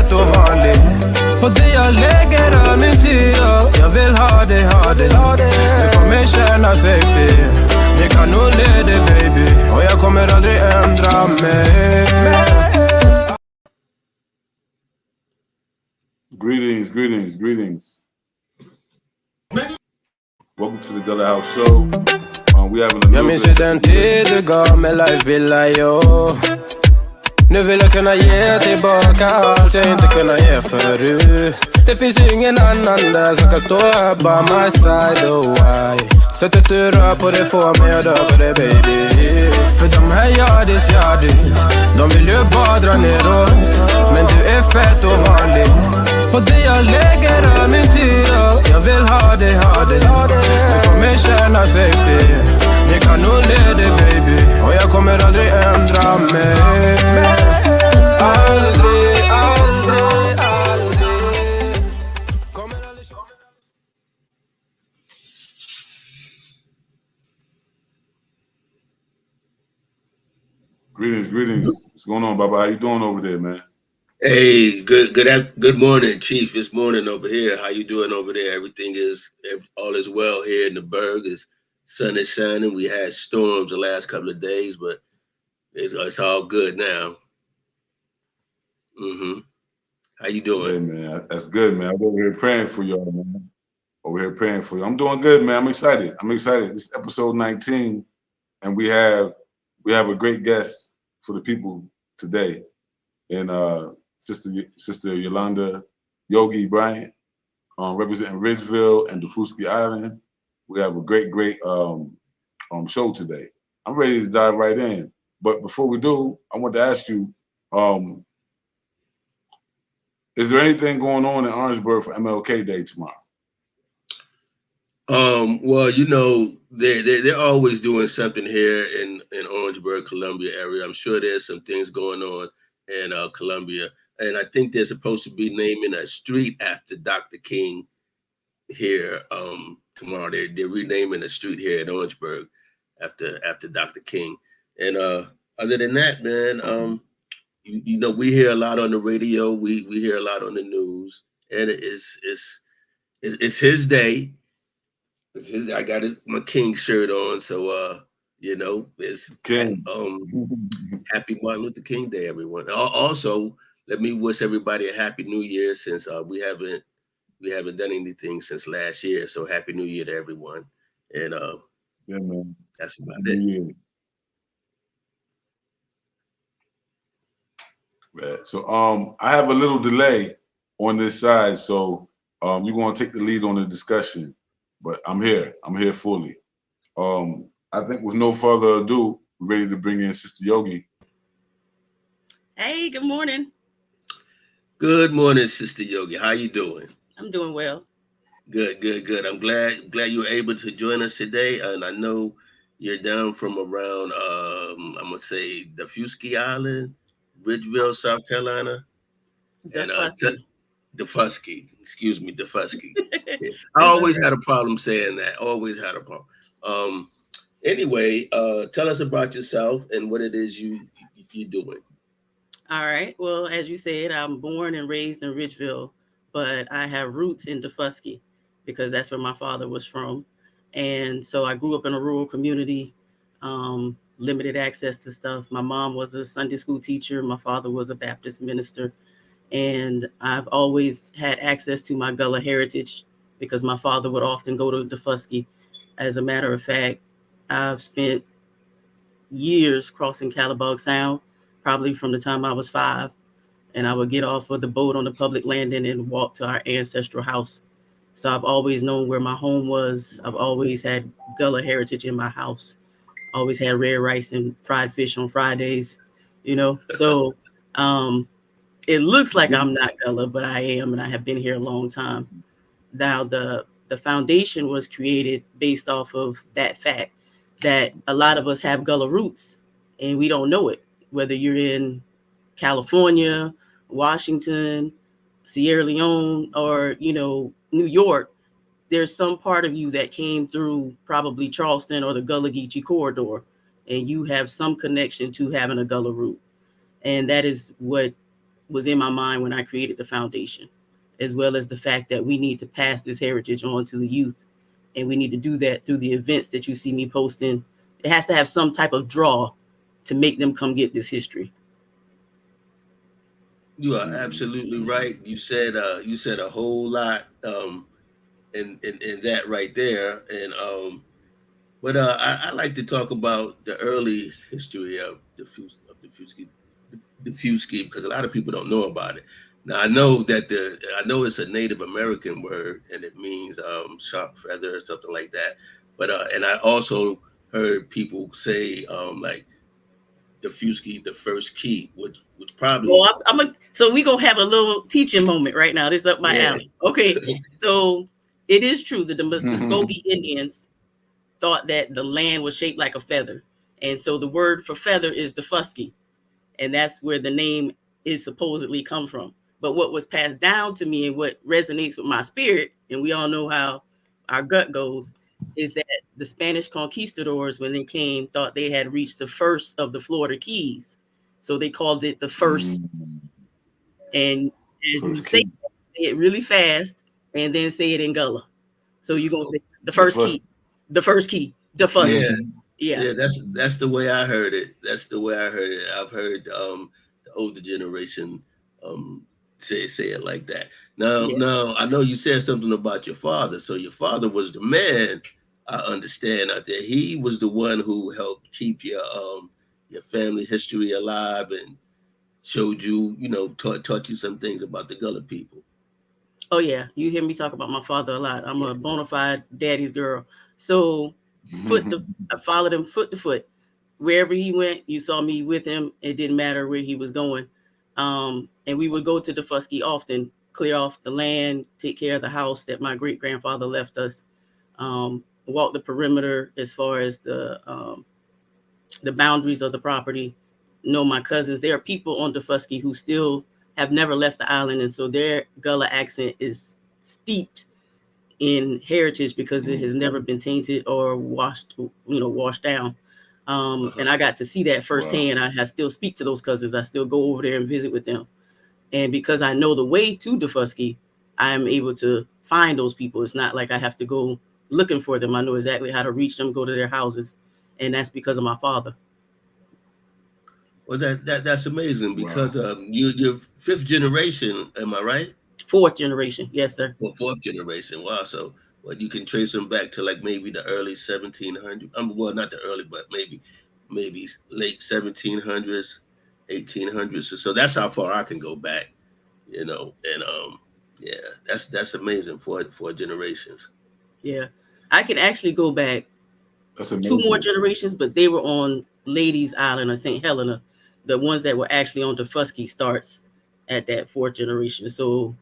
fet och vanlig. Och det jag lägger är min tid. Jag vill ha det. Du får mig känna safety. Vi kan nog leda baby. Och jag kommer aldrig ändra mig. Greetings. Welcome to the Gullah House Show. We having a Jag minns ju den tid du gav mig life villa, yo. Nu vill jag kunna ge tillbaka allt jag inte kunna ge förut. Det finns ingen annan där som kan stå här by my side, oh why. Sättet du rör på det får mig att dö för det baby. För de här yardis, de vill ju bara dra ner oss. Men du är fett och vanlig. Och det jag lägger är min tid. Jag vill ha det. Du får mig känna safety. Vi kan nog leda baby. Och jag kommer aldrig ändra mig. Aldrig. Greetings. What's going on, Baba? How you doing over there, man? Hey, good morning, Chief. It's morning over here. How you doing over there? All is well here in the Berg. Sun is shining. We had storms the last couple of days, but it's all good now. How you doing? Yeah, man. That's good, man. I'm over here praying for y'all, man. I'm doing good, man. I'm excited. This is episode 19, and we have a great guest for the people today, and Sister Yolanda Bryant, representing Ridgeville and Defusky Island. We have a great show today. I'm ready to dive right in, but before we do, I want to ask you, is there anything going on in Orangeburg for MLK Day tomorrow? Well, you know, they're always doing something here in Orangeburg, Columbia area. I'm sure there's some things going on in Columbia, and I think they're supposed to be naming a street after Dr. King here tomorrow. They're renaming a street here in Orangeburg after Dr. King. And other than that, man, you know, we hear a lot on the radio, we hear a lot on the news, and it's his day. I got my King shirt on, so you know, it's King. Happy Martin Luther King Day, everyone. Also, let me wish everybody a happy New Year, since we haven't done anything since last year. So happy New Year to everyone. And yeah, man. That's about it. Right. So I have a little delay on this side, so you're gonna take the lead on the discussion. But I'm here fully. I think with no further ado, we're ready to bring in Sister Yogi. Hey, good morning. Good morning, Sister Yogi. How you doing? I'm doing well. Good. I'm glad you were able to join us today. And I know you're down from around, I'm gonna say Defusky Island, Ridgeville, South Carolina. Defusky. Excuse me, Defusky. Yeah. I always had a problem saying that. Anyway, tell us about yourself and what it is you're doing. All right. Well, as you said, I'm born and raised in Ridgeville, but I have roots in Defusky because that's where my father was from. And so I grew up in a rural community, limited access to stuff. My mom was a Sunday school teacher. My father was a Baptist minister. And I've always had access to my Gullah heritage because my father would often go to Defusky. As a matter of fact, I've spent years crossing Calabar Sound, probably from the time I was 5. And I would get off of the boat on the public landing and walk to our ancestral house. So I've always known where my home was. I've always had Gullah heritage in my house. Always had red rice and fried fish on Fridays, you know. So it looks like I'm not Gullah, but I am, and I have been here a long time. Now, the foundation was created based off of that fact that a lot of us have Gullah roots, and we don't know it. Whether you're in California, Washington, Sierra Leone, or, you know, New York, there's some part of you that came through probably Charleston or the Gullah Geechee corridor, and you have some connection to having a Gullah root. And that is what was in my mind when I created the foundation, as well as the fact that we need to pass this heritage on to the youth. And we need to do that through the events that you see me posting. It has to have some type of draw to make them come get this history. You are absolutely right. You said a whole lot in that right there. And but I like to talk about the early history of the Fuski because a lot of people don't know about it. Now I know it's a Native American word and it means sharp feather or something like that. But and I also heard people say like the Fuski, the first key, which probably Well, so we gonna have a little teaching moment right now. This is up my yeah. alley. Okay, so it is true that the Muskogee Indians thought that the land was shaped like a feather, and so the word for feather is the Fusky, and that's where the name is supposedly come from. But what was passed down to me and what resonates with my spirit, and we all know how our gut goes, is that the Spanish conquistadors, when they came, thought they had reached the first of the Florida Keys. So they called it the first. And as you say it really fast and then say it in Gullah. So you're going to say the first key, the first Yeah. key. Yeah. That's the way I heard it. That's the way I heard it. I've heard the older generation say it like that. Now I know you said something about your father. So your father was the man, I understand out there. He was the one who helped keep your family history alive and showed you, taught you some things about the Gullah people. Oh yeah, you hear me talk about my father a lot. I'm a bona fide daddy's girl. So I followed him foot to foot. Wherever he went, you saw me with him. It didn't matter where he was going. And we would go to the Fusky often, clear off the land, take care of the house that my great grandfather left us, walk the perimeter as far as the boundaries of the property, know my cousins. There are people on the Fusky who still have never left the island, and so their Gullah accent is steeped in heritage because it has never been tainted or washed down. And I got to see that firsthand. Wow. I still speak to those cousins. I still go over there and visit with them. And because I know the way to Defusky, I'm able to find those people. It's not like I have to go looking for them. I know exactly how to reach them, go to their houses. And that's because of my father. Well, that's amazing because you're fifth generation, am I right? Fourth generation, yes, sir. Well, fourth generation. Wow. So, you can trace them back to like maybe the early 1700s. Well, not the early, but maybe late 1700s, 1800s. So that's how far I can go back, And yeah, that's amazing for generations. Yeah, I can actually go back 2 more generations, but they were on Ladies Island or St. Helena. The ones that were actually on Defusky starts at that 4th generation. So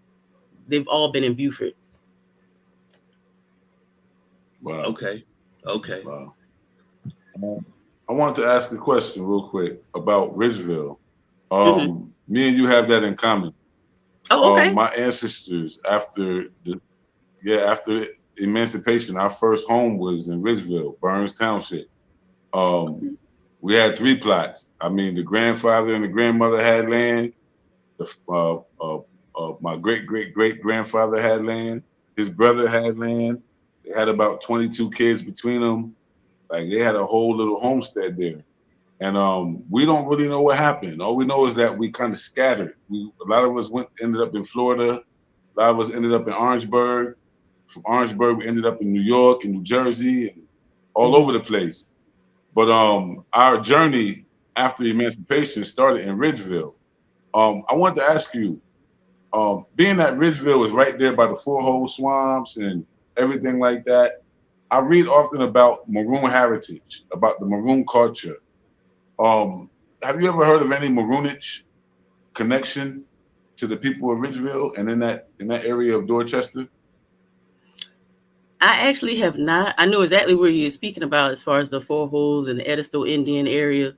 they've all been in Beaufort. Wow. Okay. Wow. I wanted to ask a question real quick about Ridgeville. Me and you have that in common. Oh, okay. My ancestors, after emancipation, our first home was in Ridgeville, Burns Township. We had 3 plots. I mean, the grandfather and the grandmother had land. My great-great-great-grandfather had land. His brother had land. They had about 22 kids between them. Like, they had a whole little homestead there. And we don't really know what happened. All we know is that we kind of scattered. A lot of us ended up in Florida. A lot of us ended up in Orangeburg. From Orangeburg, we ended up in New York and New Jersey and all over the place. But our journey after emancipation started in Ridgeville. I wanted to ask you, being that Ridgeville was right there by the Four-Hole Swamps and everything like that, I read often about Maroon heritage, about the Maroon culture. Have you ever heard of any Maroonage connection to the people of Ridgeville and in that area of Dorchester? I actually have not. I know exactly where you're speaking about as far as the Four Holes and the Edisto Indian area,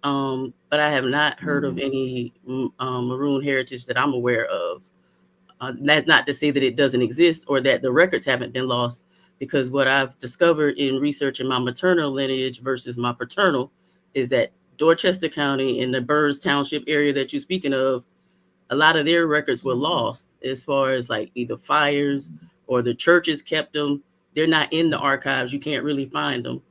but I have not heard of any Maroon heritage that I'm aware of. That's not to say that it doesn't exist or that the records haven't been lost, because what I've discovered in researching my maternal lineage versus my paternal is that Dorchester County in the Burns Township area that you're speaking of, a lot of their records were lost as far as like either fires or the churches kept them. They're not in the archives. You can't really find them.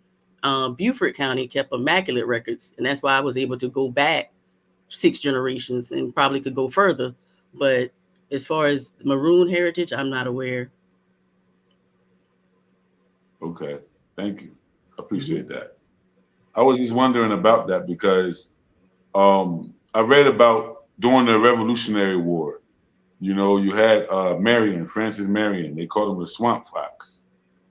Beaufort County kept immaculate records, and that's why I was able to go back 6 generations and probably could go further. But as far as Maroon heritage, I'm not aware. Okay, thank you. I appreciate that. I was just wondering about that because I read about during the Revolutionary War, you know, you had Marion, Francis Marion, they called him the Swamp Fox.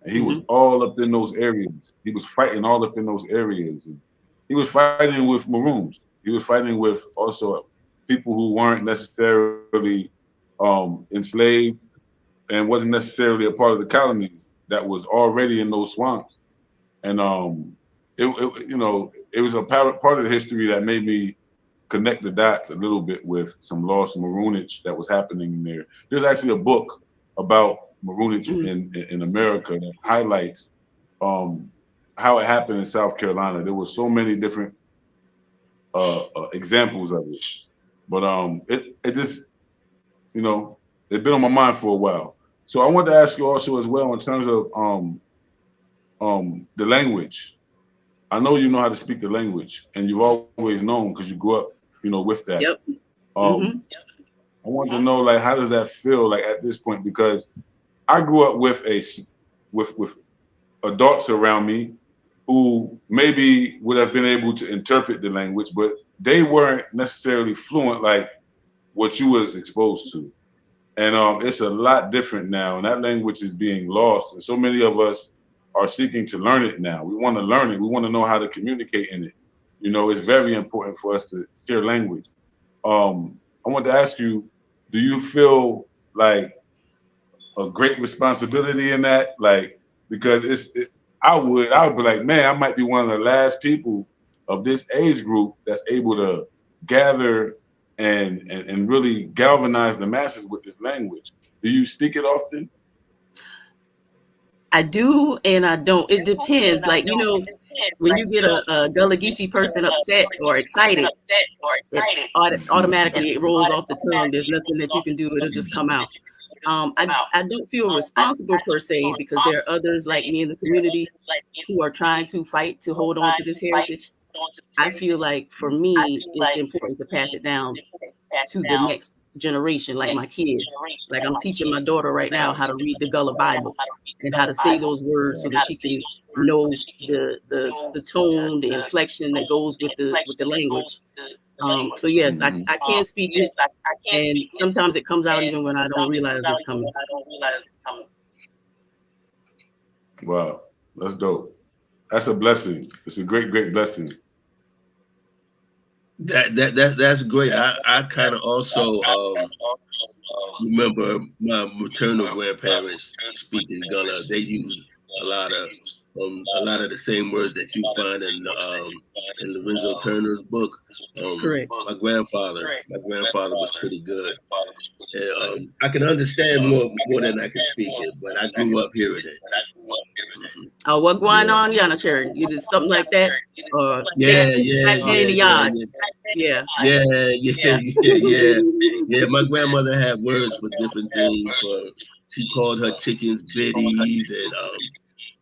And he was all up in those areas. He was fighting all up in those areas. And he was fighting with Maroons. He was fighting with also people who weren't necessarily enslaved and wasn't necessarily a part of the colonies that was already in those swamps. And you know, it was a part of the history that made me connect the dots a little bit with some lost Maroonage that was happening in there. There's actually a book about Maroonage in America that highlights how it happened in South Carolina. There were so many different examples of it, but it just, you know, it's been on my mind for a while. So I wanted to ask you also as well in terms of the language. I know you know how to speak the language, and you've always known because you grew up, you know, with that. Yep. I wanted to know, like, how does that feel like at this point? Because I grew up with adults around me who maybe would have been able to interpret the language, but they weren't necessarily fluent like what you was exposed to. And it's a lot different now, and that language is being lost. And so many of us are seeking to learn it now. We want to learn it. We want to know how to communicate in it. You know, it's very important for us to hear language. I want to ask you, do you feel like a great responsibility in that? Like, because I would be like, man, I might be one of the last people of this age group that's able to gather and really galvanize the masses with this language. Do you speak it often? I do and I don't. It depends. Like, you know, when you get a Gullah Geechee person upset or excited, automatically it rolls off the tongue. There's nothing that you can do. It'll just come out. I don't feel responsible per se because there are others like me in the community who are trying to fight to hold on to this heritage. I feel like for me, it's important to pass it down to the next generation, like my kids. Like I'm teaching my daughter right now how to read the Gullah Bible and how to say those words so that she can know the tone, the inflection that goes with the language. So yes, I can speak it, and sometimes it comes out even when I don't realize it's coming. Wow, that's dope. That's a blessing. It's a great, great blessing. That's great. I kind of also remember my maternal grandparents speaking Gullah. They used a lot of the same words that you find in Lorenzo Turner's book. Correct. My grandfather was pretty good. And, I can understand more than I can speak it, but I grew up hearing it. Oh, what going on, Yana Cherry? You did something like that? Yeah. My grandmother had words for different things. She called her chickens biddies, and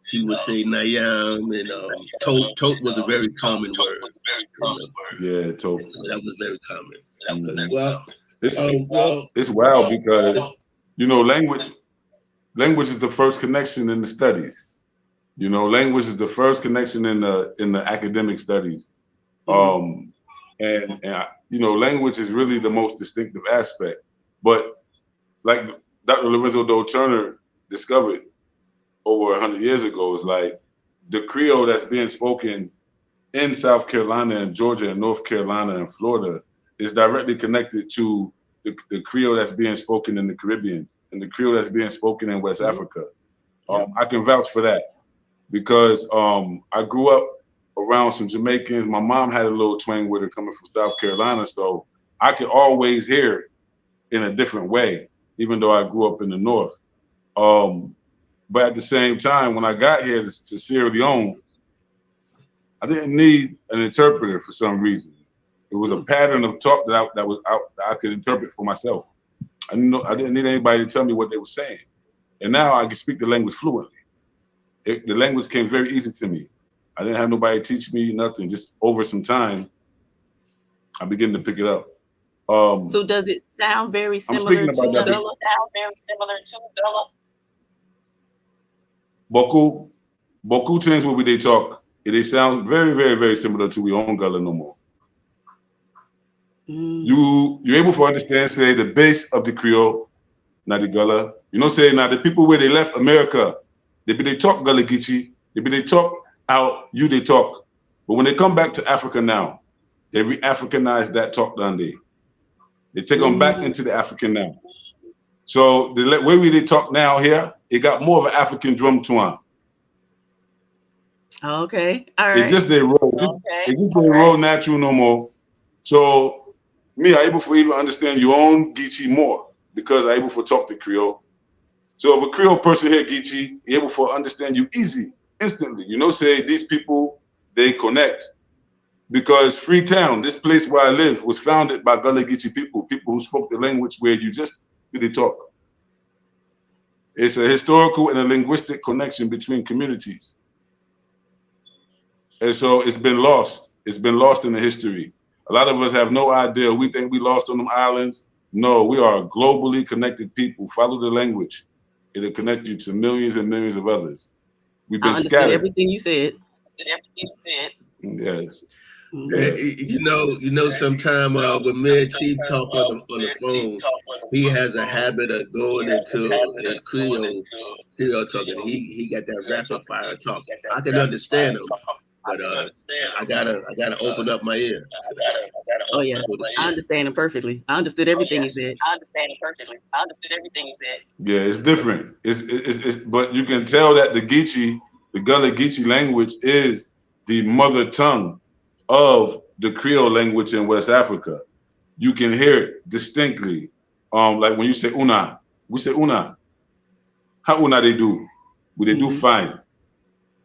she would say nayam, and tote was a very common word. Yeah, tote. That was very common. Well, it's wild because, you know, language is the first connection in the studies. You know, language is the first connection in the academic studies. And you know, language is really the most distinctive aspect. But like Dr. Lorenzo Doe Turner discovered over 100 years ago, is like the Creole that's being spoken in South Carolina and Georgia and North Carolina and Florida is directly connected to the Creole that's being spoken in the Caribbean and the Creole that's being spoken in West Africa. I can vouch for that because I grew up around some Jamaicans. My mom had a little twang with her coming from South Carolina, so I could always hear it in a different way, even though I grew up in the North. But at the same time, when I got here to Sierra Leone, I didn't need an interpreter for some reason. It was a pattern of talk that I could interpret for myself. I didn't need anybody to tell me what they were saying. And now I can speak the language fluently. The language came very easy to me. I didn't have nobody teach me nothing. Just over some time, I began to pick it up. So does it sound very similar to Gullah? Beaucoup things will be they talk. They sound very, very, very similar to we own Gullah no more. You're able to understand, say, the base of the Creole, not the Gullah. You know, say, now the people where they left America, they talk Gullah Geechee, they talk how they talk. But when they come back to Africa now, they re-Africanize that talk down there. They take them back into the African now. So the way we talk now here, it got more of an African drum twang. Okay, all right. It just they roll. It just they roll natural no more. So me, I able for even understand your own Geechee more because I able for talk the Creole. So if a Creole person here Geechee, he able for understand you easy, instantly. You know, say these people, they connect. Because Freetown, this place where I live, was founded by Gullah Geechee people who spoke the language where you just really talk. It's a historical and a linguistic connection between communities. And so it's been lost. It's been lost in the history. A lot of us have no idea. We think we lost on them islands. No, we are globally connected people. Follow the language. It'll connect you to millions and millions of others. We've been scattered. Everything you said. Yes. You know, sometime when me and Chief talk on the phone, he has a habit of going into his Creole talking. He got that rapid fire talk. I can understand him, but I gotta open up my ear. Oh yeah, I understand him perfectly. I understood everything he said. Yeah, it's different. It's but you can tell that the Gullah Geechee language is the mother tongue of the Creole language in West Africa. You can hear it distinctly. Like when you say una, we say una. How una they do? Well, they do fine.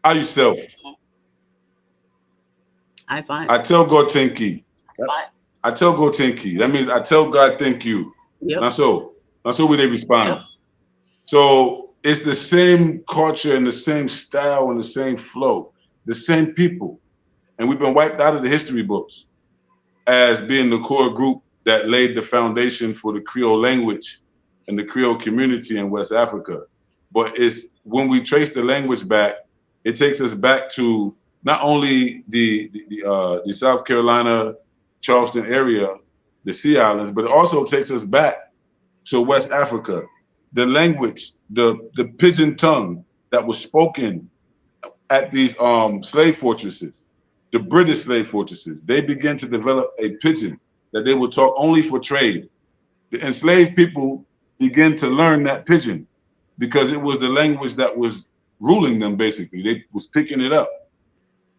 How yourself? I fine. I tell God thank you. I tell God thank you. That means I tell God thank you. Yep. Not so we they respond. Yep. So it's the same culture and the same style and the same flow, the same people. And we've been wiped out of the history books as being the core group that laid the foundation for the Creole language and the Creole community in West Africa. But it's when we trace the language back, it takes us back to not only the South Carolina, Charleston area, the Sea Islands, but it also takes us back to West Africa. The language, the pidgin tongue that was spoken at these slave fortresses, the British slave fortresses, they began to develop a pidgin that they would talk only for trade. The enslaved people began to learn that pidgin because it was the language that was ruling them, basically. They was picking it up.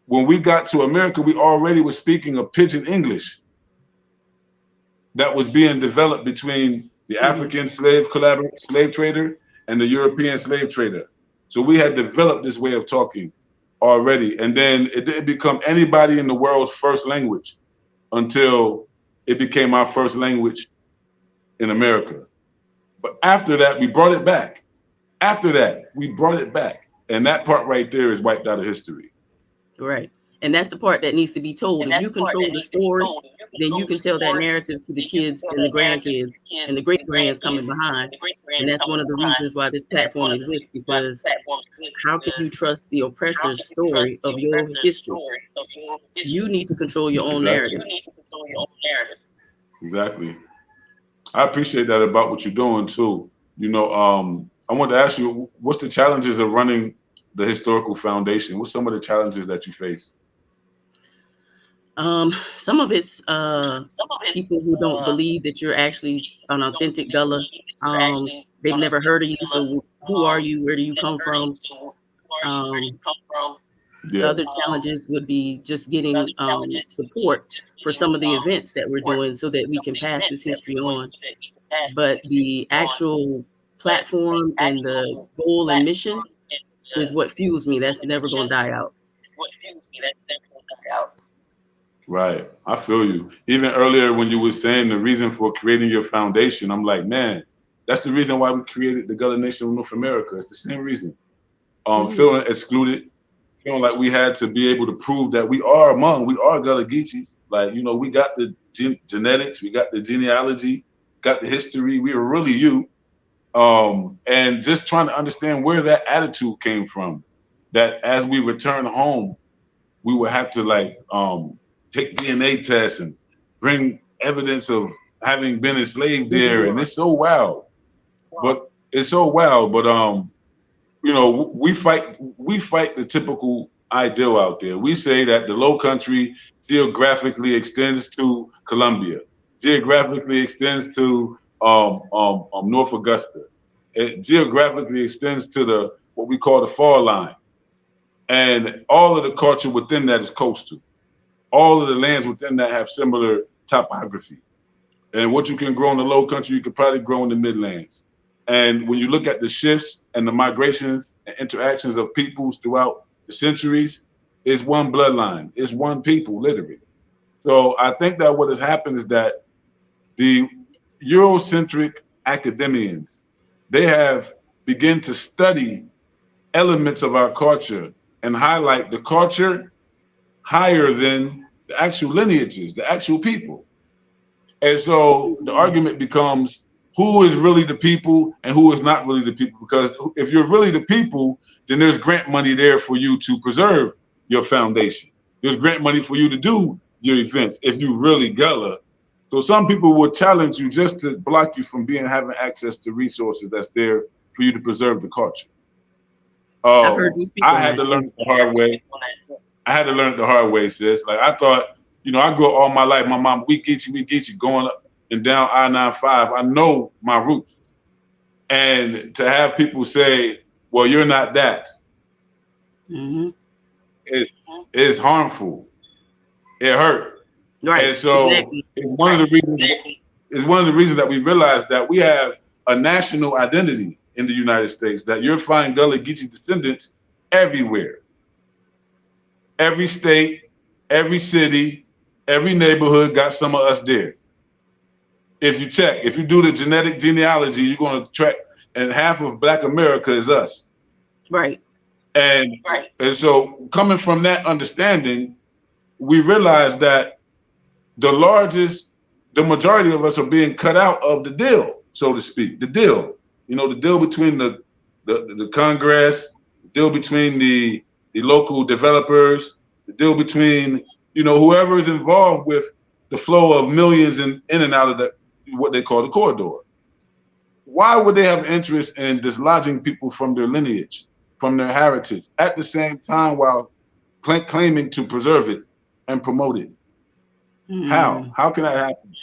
When we got to America, we already were speaking a pidgin English that was being developed between the African slave trader and the European slave trader. So we had developed this way of talking already. And then it didn't become anybody in the world's first language until it became our first language in America. But after that, we brought it back. And that part right there is wiped out of history. Right. And that's the part that needs to be told. If you control the story, then you can tell that narrative to the kids and the grandkids and the great-grands coming behind. And that's one of the reasons why this platform exists, because how can you trust the oppressor's story of your history? You need to control your own narrative. Exactly. I appreciate that about what you're doing too. You know, I want to ask you, what's the challenges of running the historical foundation? What's some of the challenges that you face? Some of it's people who don't believe that you're actually an authentic Gullah. They've never heard of you, so who are you? Where do you come from? The other challenges would be just getting support for some of the events that we're doing so that we can pass this history on. But the actual platform and the goal and mission is what fuels me. That's never going to die out. Right. I feel you. Even earlier when you were saying the reason for creating your foundation, I'm like, man, that's the reason why we created the Gullah Nation of North America. It's the same reason. Feeling excluded, feeling like we had to be able to prove that we are Gullah Geechees. Like, you know, we got the genetics, we got the genealogy, got the history. We are really you. And just trying to understand where that attitude came from. That as we return home, we would have to like take DNA tests and bring evidence of having been enslaved there, and it's so wild. But it's so wild. But you know, we fight the typical ideal out there. We say that the Low Country geographically extends to Columbia, geographically extends to North Augusta. It geographically extends to the what we call the fall line. And all of the culture within that is coastal. All of the lands within that have similar topography. And what you can grow in the Low Country, you could probably grow in the Midlands. And when you look at the shifts and the migrations and interactions of peoples throughout the centuries, it's one bloodline, it's one people, literally. So I think that what has happened is that the Eurocentric academians, they have begun to study elements of our culture and highlight the culture higher than the actual lineages, the actual people. And so the argument becomes who is really the people and who is not really the people. Because if you're really the people, then there's grant money there for you to preserve your foundation. There's grant money for you to do your events if you really Gullah. So some people will challenge you just to block you from having access to resources that's there for you to preserve the culture. I've heard you speak. I had to learn it the hard way. I had to learn it the hard way, sis. Like I thought, you know, I grew up all my life. My mom, we get you, going up and down I-95. I know my roots. And to have people say, well, you're not that, it's harmful. It hurt. Right. And so it's one of the reasons that we realized that we have a national identity in the United States, that you'll find Gullah Geechee descendants everywhere. Every state, every city, every neighborhood got some of us there. If you do the genetic genealogy, you're going to track, and half of Black America is us. Right. And so coming from that understanding, we realize that the majority of us are being cut out of the deal, so to speak, the deal. You know, the deal between the Congress, the deal between the local developers, the deal between, you know, whoever is involved with the flow of millions in and out of what they call the corridor. Why would they have interest in dislodging people from their lineage, from their heritage, at the same time while claiming to preserve it and promote it? How can that happen?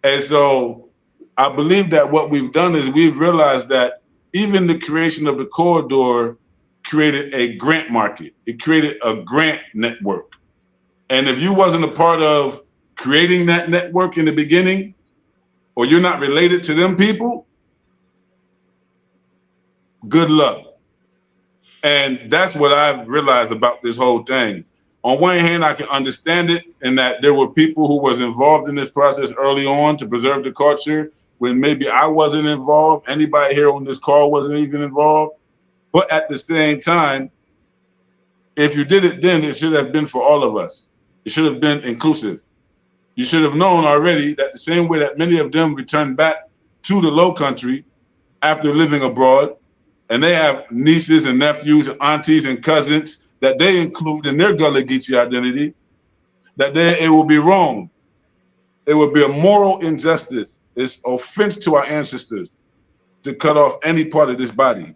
And so I believe that what we've done is we've realized that even the creation of the corridor created a grant market. It created a grant network. And if you wasn't a part of creating that network in the beginning, or you're not related to them people, good luck. And that's what I've realized about this whole thing. On one hand, I can understand it in that there were people who was involved in this process early on to preserve the culture when maybe I wasn't involved. Anybody here on this call wasn't even involved. But at the same time, if you did it then, it should have been for all of us. It should have been inclusive. You should have known already that the same way that many of them returned back to the Low Country after living abroad, and they have nieces and nephews and aunties and cousins that they include in their Gullah Geechee identity, that it will be wrong. It would be a moral injustice. It's offense to our ancestors to cut off any part of this body.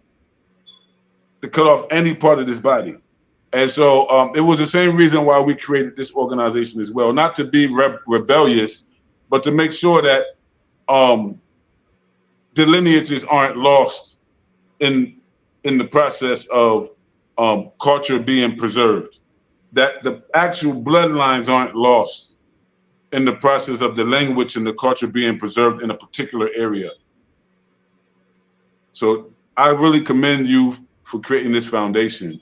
And so it was the same reason why we created this organization as well, not to be rebellious, but to make sure that the lineages aren't lost in the process of culture being preserved, that the actual bloodlines aren't lost in the process of the language and the culture being preserved in a particular area. So I really commend you for creating this foundation.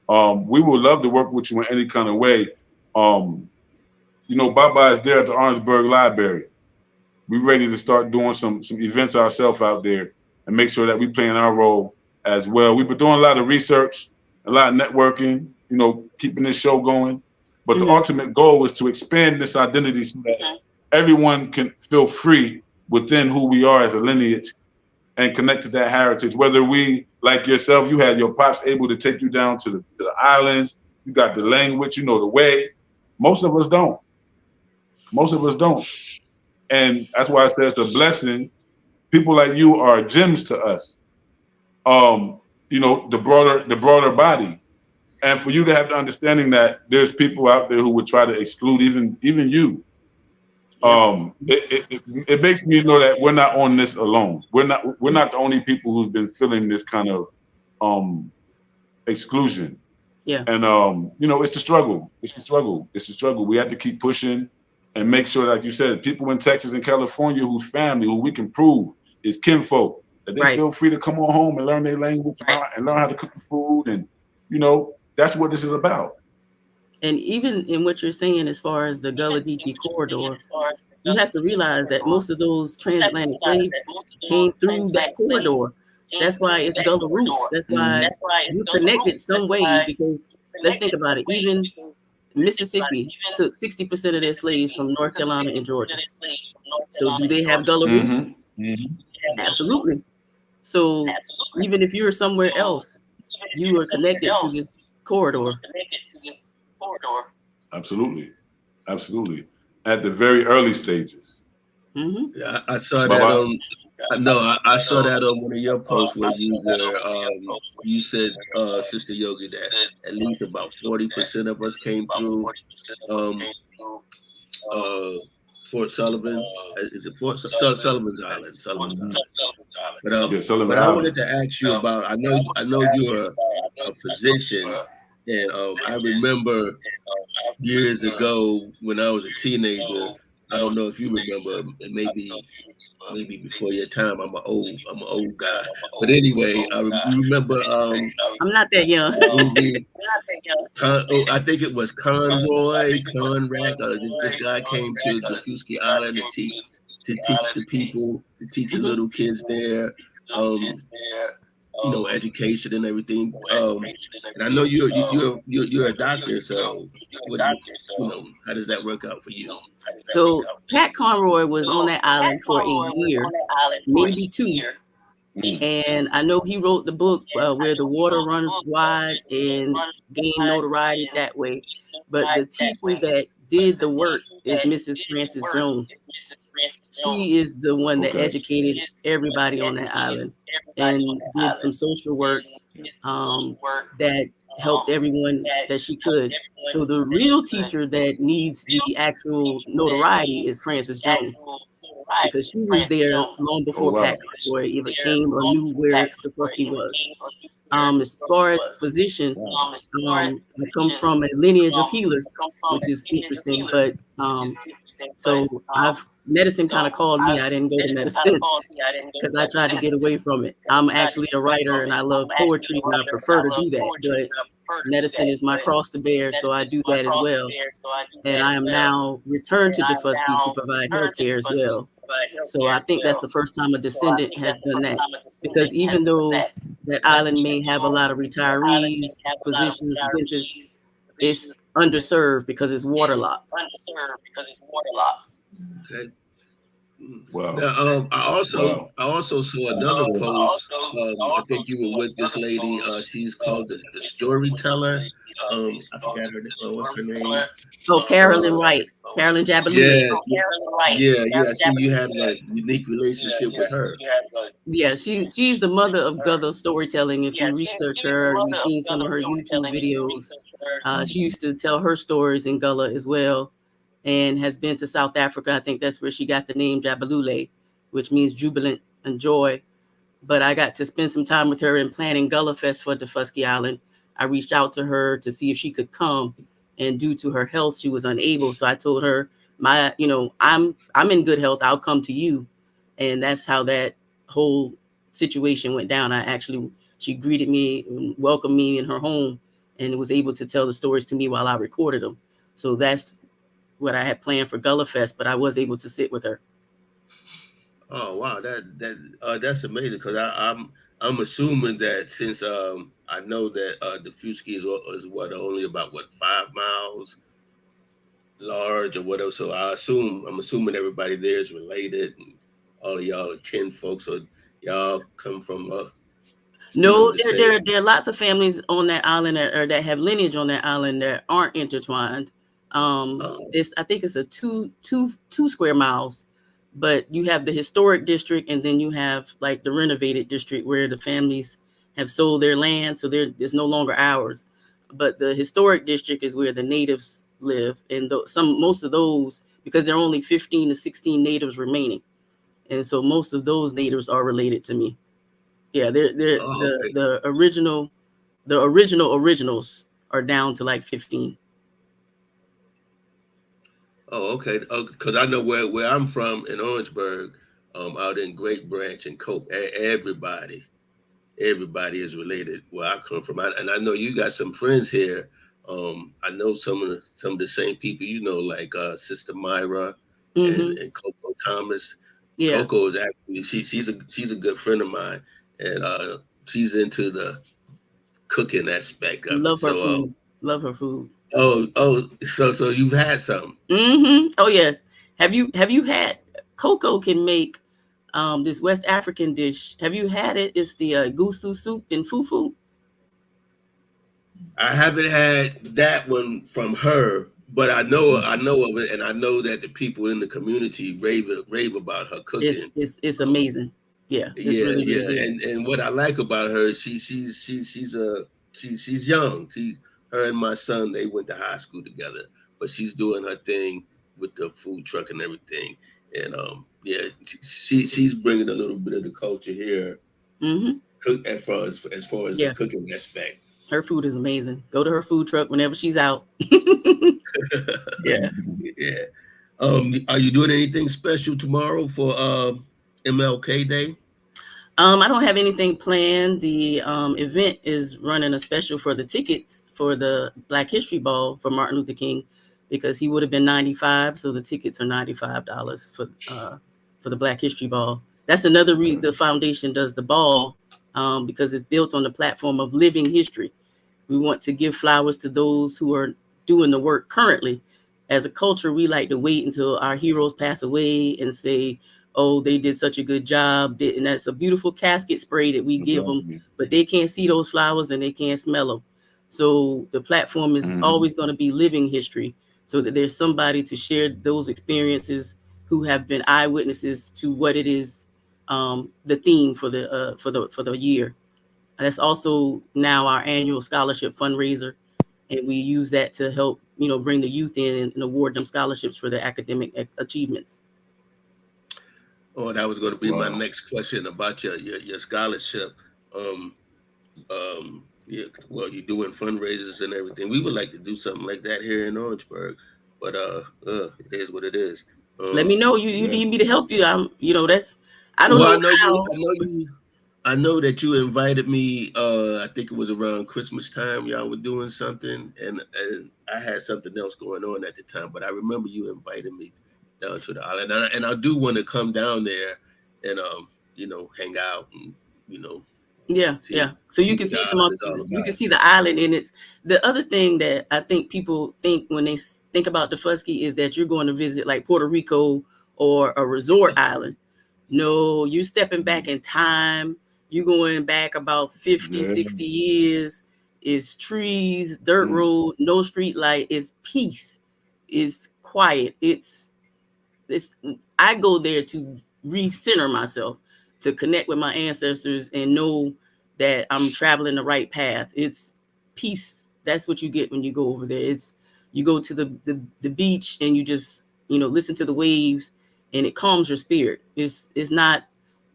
We would love to work with you in any kind of way. you know, Baba is there at the Orangeburg Library. We're ready to start doing some events ourselves out there and make sure that we playing our role as well. We've been doing a lot of research, a lot of networking, you know, keeping this show going. But the ultimate goal is to expand this identity so that everyone can feel free within who we are as a lineage and connect to that heritage. Whether we, like yourself, you had your pops able to take you down to the islands, you got the language, you know the way. Most of us don't. Most of us don't. And that's why I say it's a blessing. People like you are gems to us. You know, the broader body. And for you to have the understanding that there's people out there who would try to exclude even you. It makes me know that we're not on this alone. We're not the only people who've been feeling this kind of exclusion. Yeah. And you know, it's the struggle. It's the struggle. It's the struggle. We have to keep pushing and make sure, like you said, people in Texas and California whose family, who we can prove is kinfolk, that they feel free to come on home and learn their language and learn how to cook the food. And, you know, that's what this is about. And even in what you're saying, as far as the Gullah Geechee corridor, you have to realize that most of those transatlantic slaves came through that corridor. That's why it's Gullah roots. That's why you're connected some way, because let's think about it. Even Mississippi took 60% of their slaves from North Carolina and Georgia. So do they have Gullah roots? Absolutely. So even if you're somewhere else, you are connected to this corridor. Absolutely. Absolutely. At the very early stages. Yeah, I saw that on. No, I saw that on one of your posts where you said, Sister Yogi, that at least about 40% of us came through Fort Sullivan. Is it Sullivan's Island? Sullivan's Island. But I wanted to ask you about. I know you're a physician, and I remember years ago when I was a teenager. I don't know if you remember, maybe before your time. I'm an old guy, but anyway, I remember. I'm not that young. I think it was Conrad. This guy came to Gullah Island to teach the people, to teach the little kids there, you know, education and everything. And I know you're a doctor, so you know, how does that work out for you? So Pat Conroy was on that island for a year, maybe 2. And I know he wrote the book Where the Water Runs Wide and gained notoriety that way. But the teacher that did the work is Mrs. Frances Jones. She is the one that educated everybody on that island and did some social work that helped everyone that she could. So the real teacher that needs the actual notoriety is Frances Jones, because she was there long before Pat Conroy even came or knew where DeFusky was. As far as physician, I come from a lineage of healers, which is interesting. But so medicine kind of called me. I didn't go to medicine because I tried to get away from it. I'm actually a writer and I love poetry and I prefer to do that. But medicine is my cross to bear, so I do that as well. And I am now returned to DeFusky to provide healthcare as well. So I think that's the first time a descendant has done that, because even though that island may have a lot of retirees, physicians, dentists, it's underserved because it's waterlocked. Okay. Wow. Now, I also saw another post. I think you were with this lady. She's called the Storyteller. I forgot her name. What's her name? Oh, Carolyn Wright. Carolyn Jabaloo. Yeah. So you had a unique relationship with her. Yeah, she's the mother of Gullah storytelling. If you research her, you've seen some of her YouTube videos. She used to tell her stories in Gullah as well, and has been to South Africa. I think that's where she got the name Jabalule, which means jubilant and joy. But I got to spend some time with her in planning Gullah Fest for DeFusky Island. I reached out to her to see if she could come, and due to her health, she was unable. So I told her, I'm in good health. I'll come to you. And that's how that whole situation went down. She greeted me and welcomed me in her home and was able to tell the stories to me while I recorded them. So that's what I had planned for Gullah Fest, but I was able to sit with her. Oh wow, that's amazing because I'm assuming that since I know that the Fuski is what only about what 5 miles large or whatever. So I'm assuming everybody there is related and all of y'all are kin folks, or y'all come from No, the there, same. there, there are lots of families on that island that have lineage on that island that aren't intertwined. Oh, I think it's a two square miles, but you have the historic district, and then you have like the renovated district where the families have sold their land, so it's no longer ours. But the historic district is where the natives live, and most of those, because there are only 15 to 16 natives remaining, and so most of those natives are related to me. Yeah, they're oh, okay. the originals are down to like 15. Oh, okay. Because I know where I'm from in Orangeburg, out in Great Branch and Cope, everybody is related where I come from. And I know you got some friends here. I know some of the same people you know, like Sister Myra Hmm. and Coco Thomas. Yeah, Coco is actually she's a good friend of mine, and she's into the cooking aspect of it. love her So food. Love her food. so you've had some. Oh yes. Have you had Coco can make this West African dish? Have you had it? It's the gusu soup and fufu. I haven't had that one from her, but I know of it, and I know that the people in the community rave about her It's cooking. it's it's Um, amazing. Yeah, it's yeah, really really yeah, good. and what I like about her, she's young. Her and my son, they went to high school together, but she's doing her thing with the food truck and everything, and yeah, she's bringing a little bit of the culture here, Hmm. as far as the Yeah, cooking aspect. her food is amazing. Go to her food truck whenever she's out. Yeah. Yeah. Are you doing anything special tomorrow for MLK Day? I don't have anything planned. The event is running a special for the tickets for the Black History Ball for Martin Luther King, because he would have been 95, so the tickets are $95 for the Black History Ball. That's another reason the foundation does the ball, because it's built on the platform of living history. We want to give flowers to those who are doing the work currently. As a culture, we like to wait until our heroes pass away and say, oh, they did such a good job. And that's a beautiful casket spray that we give them, Exactly. but they can't see those flowers and they can't smell them. So the platform is Hmm. always going to be living history, so that there's somebody to share those experiences who have been eyewitnesses to what it is, the theme for the year. That's also now our annual scholarship fundraiser, and we use that to help bring the youth in and award them scholarships for their academic achievements. Oh, that was going to be my Wow. next question about your scholarship. Um, yeah, well, you're doing fundraisers and everything. We would like to do something like that here in Orangeburg, but it is what it is. Let me Um, know, you Yeah. need me to help you. That's, I don't well, know how. I know that you invited me. I think it was around Christmas time. Y'all were doing something, and I had something else going on at the time. But I remember you invited me down to the island, and I do want to come down there and hang out and you know Yeah, see yeah. So see you can what the see some island of, is all you can about. see the island in it. The other thing that I think people think when they think about the Fusky is that you're going to visit like Puerto Rico or a resort island. No, you're stepping back in time. You're going back about 50, Yeah. 60 years. It's trees, dirt Mm. road, no street light. It's peace. It's quiet. It's I go there to recenter myself, to connect with my ancestors and know that I'm traveling the right path. It's peace. That's what you get when you go over there. It's You go to the beach and you just listen to the waves, and it calms your spirit. It's not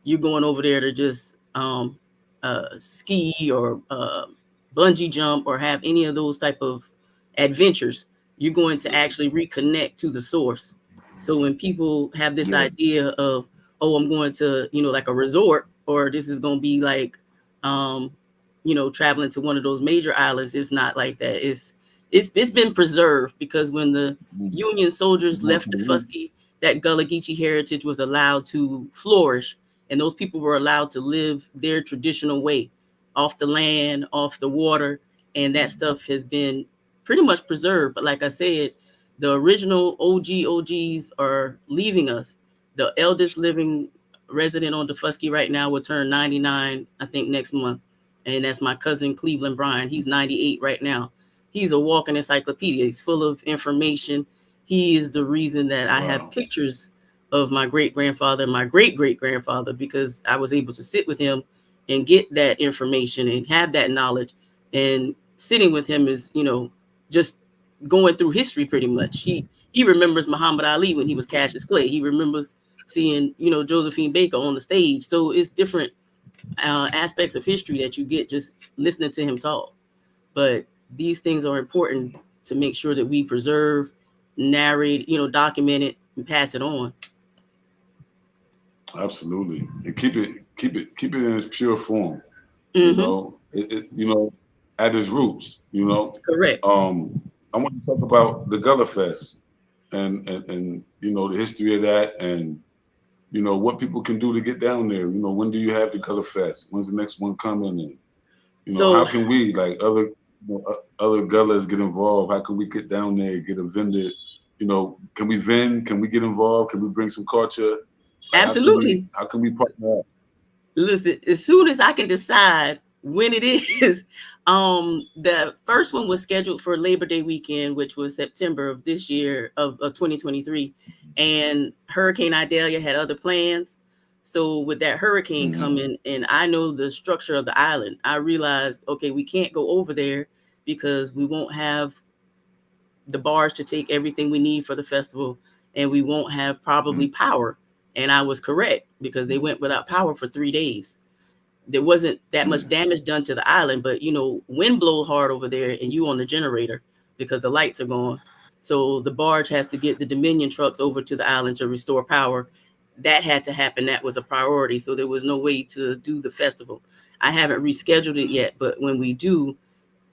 you're going over there to just ski or bungee jump or have any of those type of adventures. You're going to Mhm. actually reconnect to the source. So when people have this Yeah. idea of, oh, I'm going to, like a resort, or this is going to be like, traveling to one of those major islands, it's not like that. it's been preserved because when the Union soldiers left Mhm. Dufusky, that Gullah Geechee heritage was allowed to flourish, and those people were allowed to live their traditional way, off the land, off the water, and that stuff has been pretty much preserved. But like I said, the original OGs are leaving us. The eldest living resident on Dufusky right now will turn 99, I think, next month, and that's my cousin Cleveland Bryan. He's 98 right now. He's a walking encyclopedia. He's full of information. He is the reason that I have Wow. pictures of my great grandfather, my great great grandfather, because I was able to sit with him and get that information and have that knowledge. And sitting with him is, just going through history pretty much. He remembers Muhammad Ali when he was Cassius Clay. He remembers seeing, Josephine Baker on the stage. So it's different aspects of history that you get just listening to him talk. But these things are important to make sure that we preserve, narrate, document it, and pass it on. Absolutely, and keep it in its pure form. You Mm-hmm. know, at its roots. Correct. I want to talk about the Gullah Fest and the history of that, and what people can do to get down there. When do you have the Gullah Fest? When's the next one coming? And how So can we, like other Gullahs, get involved? How can we get down there, get a vendor? Can we vend? Can we get involved? Can we bring some culture? Like, absolutely. how can we partner up? Listen, as soon as I can decide when it is, the first one was scheduled for Labor Day weekend, which was September of this year of 2023. And Hurricane Idalia had other plans. So with that hurricane Mhm. coming, and I know the structure of the island, I realized, okay, we can't go over there because we won't have the barge to take everything we need for the festival, and we won't have probably power. And I was correct because they went without power for 3 days. There wasn't that much damage done to the island, but wind blows hard over there and you on the generator because the lights are gone. So the barge has to get the Dominion trucks over to the island to restore power. That had to happen. That was a priority. So there was no way to do the festival. I haven't rescheduled it yet, but when we do,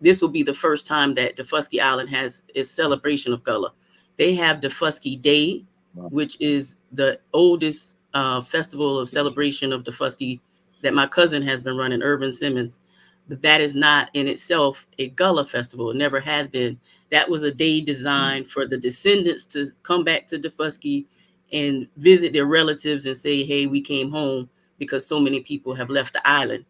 this will be the first time that Dufusky Island has its celebration of Gullah. They have Dufusky Day, which is the oldest festival of celebration of Dufusky that my cousin has been running, Irvin Simmons. But that is not in itself a Gullah festival. It never has been. That was a day designed for the descendants to come back to Dufusky and visit their relatives and say, hey, we came home because so many people have left the island.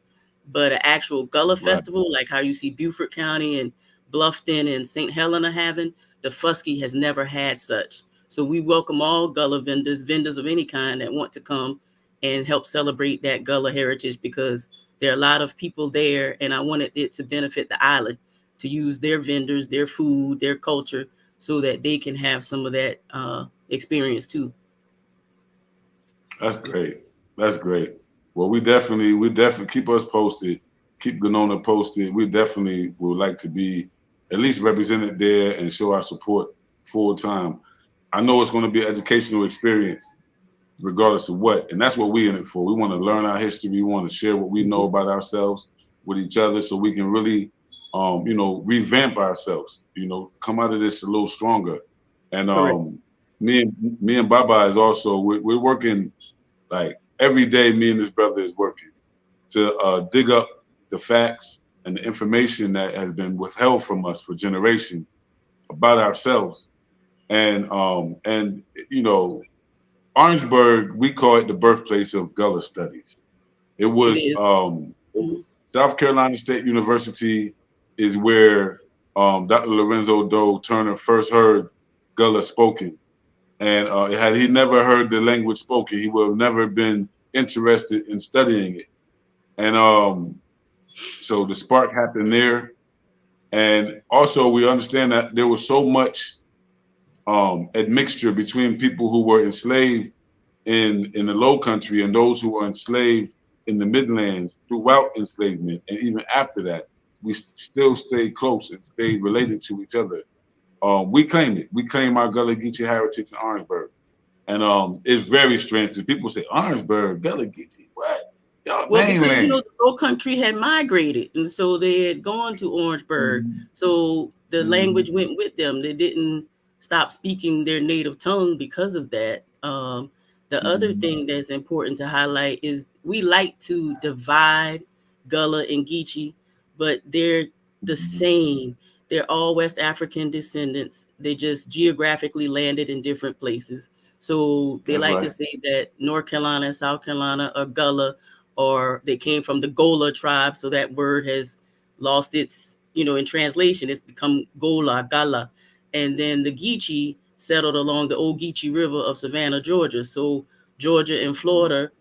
But an actual Gullah Right. festival, like how you see Beaufort County and Bluffton and St. Helena having, Dufusky has never had such. So we welcome all Gullah vendors of any kind that want to come and help celebrate that Gullah heritage, because there are a lot of people there, and I wanted it to benefit the island to use their vendors, their food, their culture, so that they can have some of that experience too. That's great. That's great. Well, we definitely keep us posted. Keep Ganona posted. We definitely would like to be at least represented there and show our support full time. I know it's going to be an educational experience, regardless of what, and that's what we're in it for. We want to learn our history. We want to share what we know about ourselves with each other, so we can really, revamp ourselves. Come out of this a little stronger. And Correct. me and Baba is also we're working. Like every day, me and this brother is working to dig up the facts and the information that has been withheld from us for generations about ourselves. And Orangeburg, we call it the birthplace of Gullah studies. It It was is. Mhm. South Carolina State University is where Dr. Lorenzo Doe Turner first heard Gullah spoken. And had he never heard the language spoken, he would have never been interested in studying it. And so the spark happened there. And also, we understand that there was so much admixture between people who were enslaved in the Low Country and those who were enslaved in the Midlands throughout enslavement, and even after that, we still stayed close and stayed related to each other. We claim it. We claim our Gullah Geechee heritage in Orangeburg. And it's very strange because people say Orangeburg, Gullah Geechee, what? Y'all Well, because mainland. the Low Country had migrated, and so they had gone to Orangeburg. Mm-hmm. So the Mm-hmm. language went with them. They didn't stop speaking their native tongue because of that. The other Mm-hmm. thing that's important to highlight is we like to divide Gullah and Geechee, but they're the same. They're all West African descendants. They just geographically landed in different places. So they That's like to right. say that North Carolina and South Carolina are Gullah, or they came from the Gullah tribe. So that word has lost its, in translation, it's become Gola, Gala. And then the Geechee settled along the old Geechee River of Savannah, Georgia. So Georgia and Florida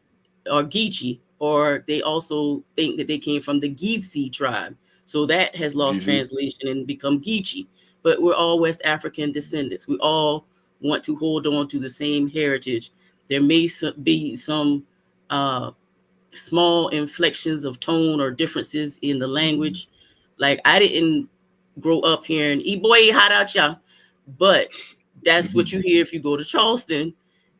are Geechee, or they also think that they came from the Geechee tribe. So that has lost GZ. translation and become Geechee. But we're all West African descendants. We all want to hold on to the same heritage. There may be some small inflections of tone or differences in the language. Like I didn't grow up hearing "E boy hot out ya," but that's what you hear if you go to Charleston.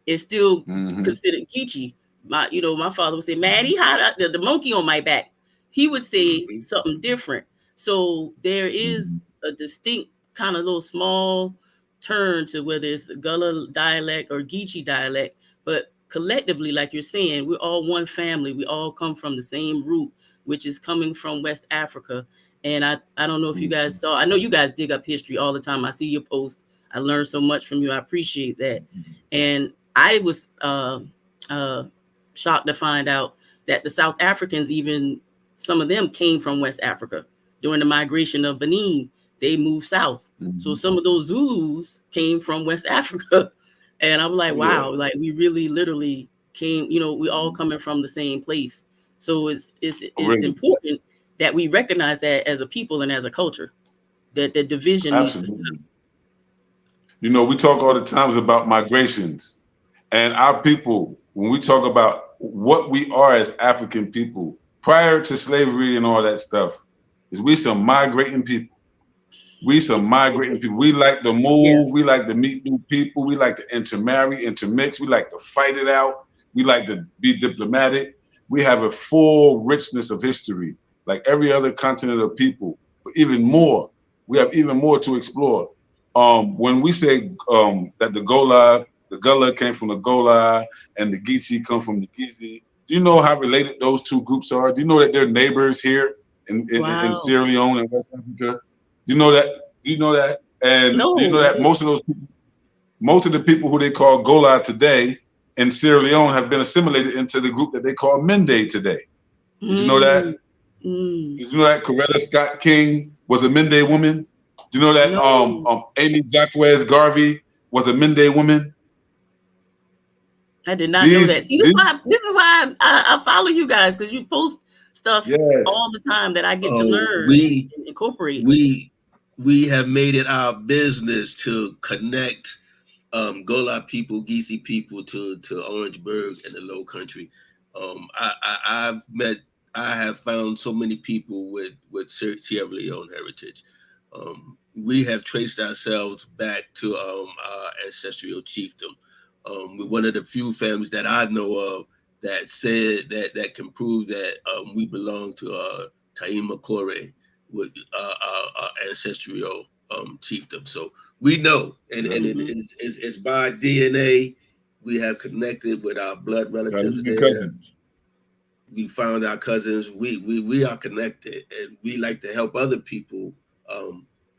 It's still Mm-hmm. considered Geechee. My father would say, "Man, he hot out the monkey on my back." He would say something different. So there is a distinct kind of little small turn to whether it's Gullah dialect or Geechee dialect, but collectively, like you're saying, we're all one family. We all come from the same root, which is coming from West Africa. And I don't know if you guys saw, I know you guys dig up history all the time. I see your post. I learned so much from you. I appreciate that. And I was shocked to find out that the South Africans, even some of them came from West Africa during the migration of Benin. They moved south. So some of those Zulus came from West Africa. And I'm like, wow, like we really literally came, we all coming from the same place. So it's important that we recognize that as a people and as a culture, that the division needs to stop. Absolutely. We talk all the times about migrations, and our people, when we talk about what we are as African people, prior to slavery and all that stuff, is we some migrating people. We some migrating people. We like to move. We like to meet new people. We like to intermarry, intermix. We like to fight it out. We like to be diplomatic. We have a full richness of history, like every other continent of people, but even more. We have even more to explore. When we say that the Gullah came from the Gola and the Geechee come from the Geechee, do you know how related those two groups are? Do you know that they're neighbors here in Sierra Leone and West Africa? Do you know that? Do you know that? And do you know that most of the people who they call Gola today in Sierra Leone have been assimilated into the group that they call Mende today? Did you know that? Did you know that Coretta Scott King was a Mende woman? Do you know that Amy Jacquez Garvey was a Mende woman? I did not know that. See, this is why I follow you guys, because you post stuff all the time that I get to learn and incorporate. We have made it our business to connect Gullah people, Geechee people to Orangeburg and the Low Country. I have found so many people with Sierra Leone heritage. We have traced ourselves back to our ancestral chiefdom. We're one of the few families that I know of that said that can prove that we belong to Taima Kore with our ancestral chiefdom. So we know, and it's by DNA. We have connected with our blood relatives there. Cousins. We found our cousins. We are connected, and we like to help other people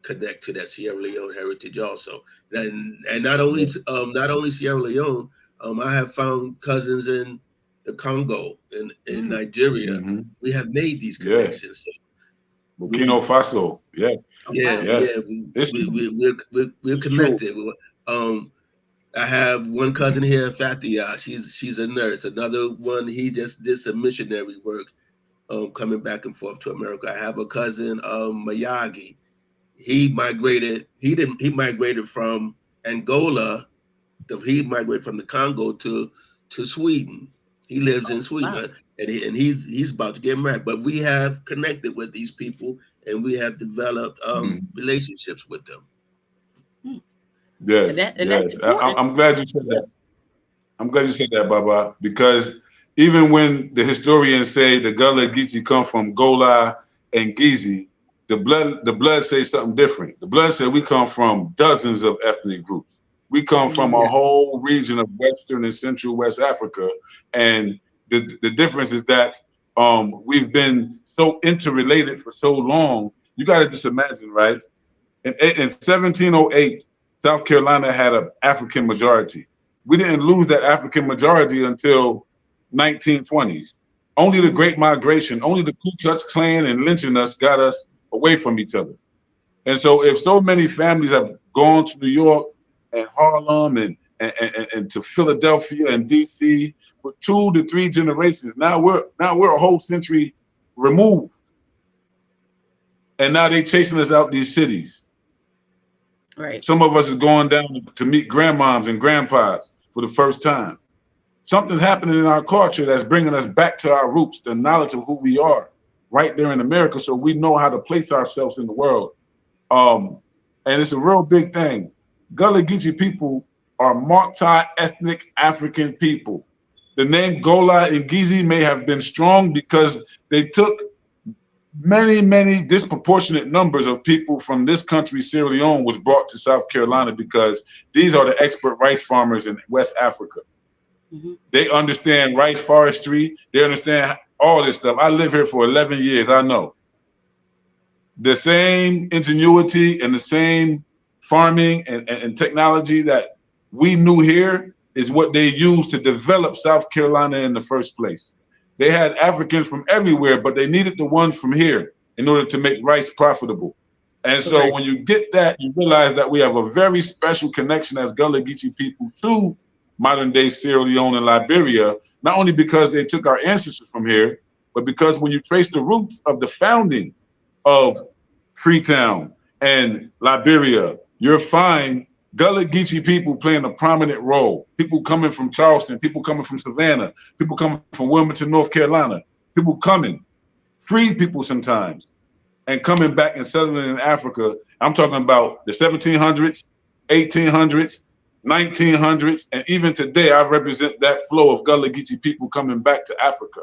connect to that Sierra Leone heritage also. And not only Sierra Leone, I have found cousins in the Congo, in Nigeria. We have made these connections. So Burkina Faso, yes. We're connected. I have one cousin here, Fatia. She's a nurse. Another one, he just did some missionary work, coming back and forth to America. I have a cousin, Mayagi. He migrated. He migrated from Angola. He migrated from the Congo to Sweden. He lives in Sweden, and he's about to get married. But we have connected with these people, and we have developed relationships with them. Yes, yes. I'm glad you said that. I'm glad you said that, Baba, because even when the historians say the Gullah Geechee come from Gullah and Gizi, the blood says something different. The blood said we come from dozens of ethnic groups. We come from a whole region of Western and Central West Africa, and the difference is that we've been so interrelated for so long. You got to just imagine, right? In 1708, South Carolina had an African majority. We didn't lose that African majority until 1920s. Only the Great Migration, only the Ku Klux Klan and lynching us got us away from each other. And so if so many families have gone to New York and Harlem and to Philadelphia and DC for 2 to 3 generations, now we're a whole century removed. And now they chasing us out these cities. Right. Some of us is going down to meet grandmoms and grandpas for the first time. Something's happening in our culture that's bringing us back to our roots, the knowledge of who we are right there in America, so we know how to place ourselves in the world. And it's a real big thing. Gullah Geechee people are multi-ethnic African people. The name Gullah and Gizi may have been strong because they took many disproportionate numbers of people from this country. Sierra Leone was brought to South Carolina because these are the expert rice farmers in West Africa. They understand rice forestry. They understand all this stuff. I live here for 11 years. I know. The same ingenuity and the same farming and technology that we knew here is what they used to develop South Carolina in the first place. They had Africans from everywhere, but they needed the ones from here in order to make rice profitable. And so when you get that, you realize that we have a very special connection as Gullah Geechee people to modern day Sierra Leone and Liberia, not only because they took our ancestors from here, but because when you trace the roots of the founding of Freetown and Liberia, you'll find Gullah Geechee people playing a prominent role. People coming from Charleston, people coming from Savannah, people coming from Wilmington, North Carolina, people coming, free people sometimes, and coming back and settling in Africa. I'm talking about the 1700s, 1800s, 1900s, and even today, I represent that flow of Gullah Geechee people coming back to Africa.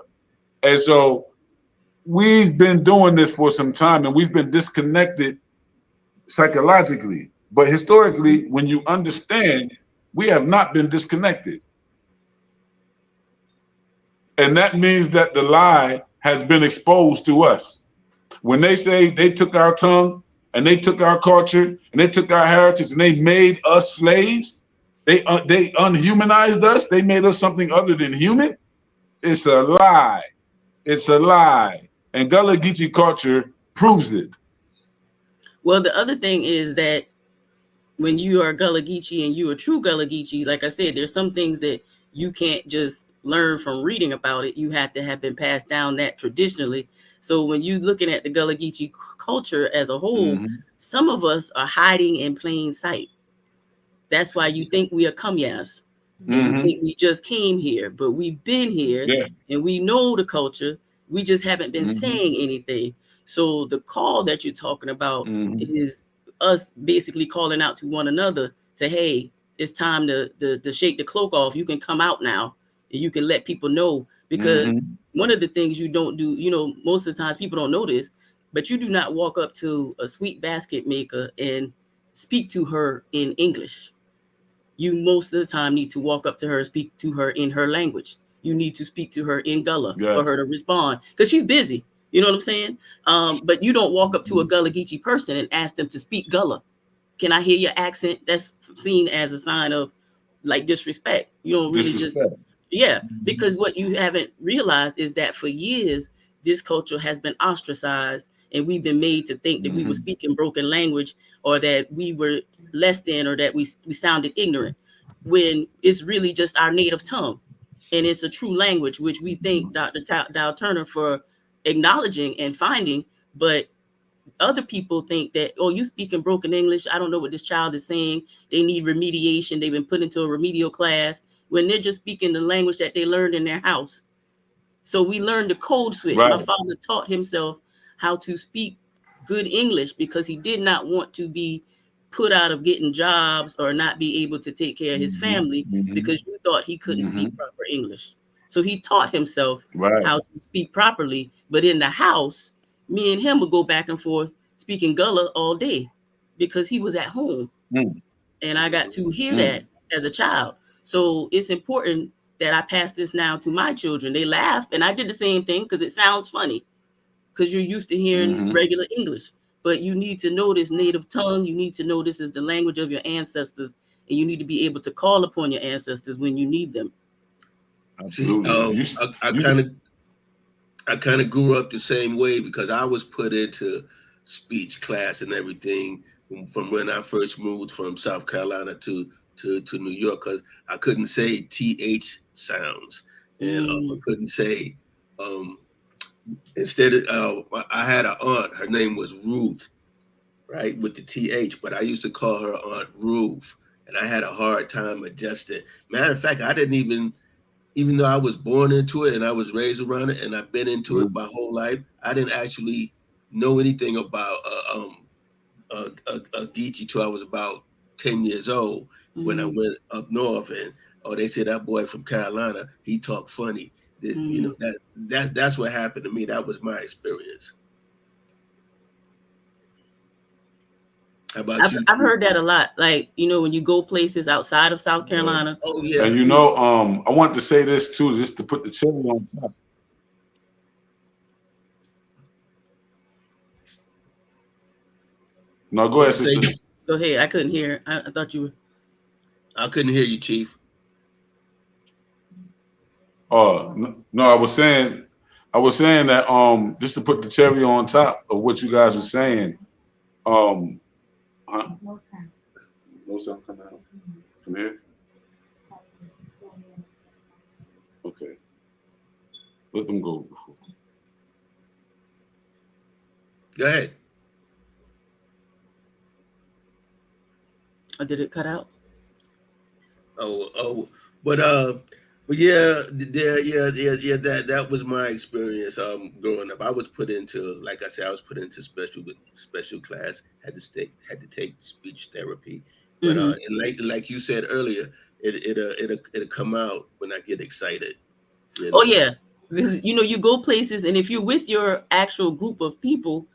And so we've been doing this for some time, and we've been disconnected psychologically. But historically, when you understand, we have not been disconnected. And that means that the lie has been exposed to us. When they say they took our tongue, and they took our culture, and they took our heritage, and they made us slaves, they unhumanized us, they made us something other than human, it's a lie. It's a lie. And Gullah Geechee culture proves it. Well, the other thing is that when you are Gullah Geechee and you are true Gullah Geechee, like I said, there's some things that you can't just learn from reading about it. You have to have been passed down that traditionally. So when you're looking at the Gullah Geechee culture as a whole, some of us are hiding in plain sight. That's why you think we are Kumyas. You think we just came here, but we've been here and we know the culture. We just haven't been saying anything. So the call that you're talking about is us basically calling out to one another to, hey, it's time to shake the cloak off. You can come out now and you can let people know, because one of the things you don't do, you know, most of the times people don't know this, but you do not walk up to a sweet basket maker and speak to her in English. You most of the time need to walk up to her and speak to her in her language. You need to speak to her in Gullah for her to respond, because she's busy. You know what I'm saying? But you don't walk up to a Gullah Geechee person and ask them to speak Gullah. Can I hear your accent? That's seen as a sign of like disrespect. You don't really because what you haven't realized is that for years, this culture has been ostracized, and we've been made to think that we were speaking broken language, or that we were less than, or that we sounded ignorant, when it's really just our native tongue. And it's a true language, which we thank Dr. Dow Turner for acknowledging and finding. But other people think that, oh, you speaking broken English. I don't know what this child is saying. They need remediation. They've been put into a remedial class, when they're just speaking the language that they learned in their house. So we learned the code switch. My father taught himself how to speak good English because he did not want to be put out of getting jobs or not be able to take care of his family because you thought he couldn't speak proper English. So he taught himself Right. how to speak properly. But in the house, me and him would go back and forth speaking Gullah all day because he was at home. Mm. And I got to hear that as a child. So it's important that I pass this now to my children. They laugh, and I did the same thing because it sounds funny because you're used to hearing regular English. But you need to know this native tongue. You need to know this is the language of your ancestors, and you need to be able to call upon your ancestors when you need them. Absolutely. I kind of grew up the same way because I was put into speech class and everything from when I first moved from South Carolina to New York, because I couldn't say TH sounds, and I couldn't say instead of I had an aunt, her name was Ruth, right, with the TH, but I used to call her Aunt Ruth, and I had a hard time adjusting. Matter of fact, I didn't even though I was born into it and I was raised around it and I've been into it my whole life, I didn't actually know anything about Geechee till I was about 10 years old when I went up north, and they said that boy from Carolina, he talked funny. You know, that's what happened to me. That was my experience. How about you? I've heard that a lot. Like, you know, when you go places outside of South Carolina. Oh yeah. And you know, I want to say this too, just to put the cherry on top. No, go ahead, sister. Go ahead. I couldn't hear. I thought you were. I couldn't hear you, Chief. No, I was saying that just to put the cherry on top of what you guys were saying. No sound coming out from here. Okay, let them go. Go ahead. Or did it cut out? But yeah, that was my experience. Growing up, I was put into, like I said, I was put into special class. Had to take speech therapy. But and like you said earlier, it'll come out when I get excited. You know? Oh yeah, because you know you go places, and if you're with your actual group of people,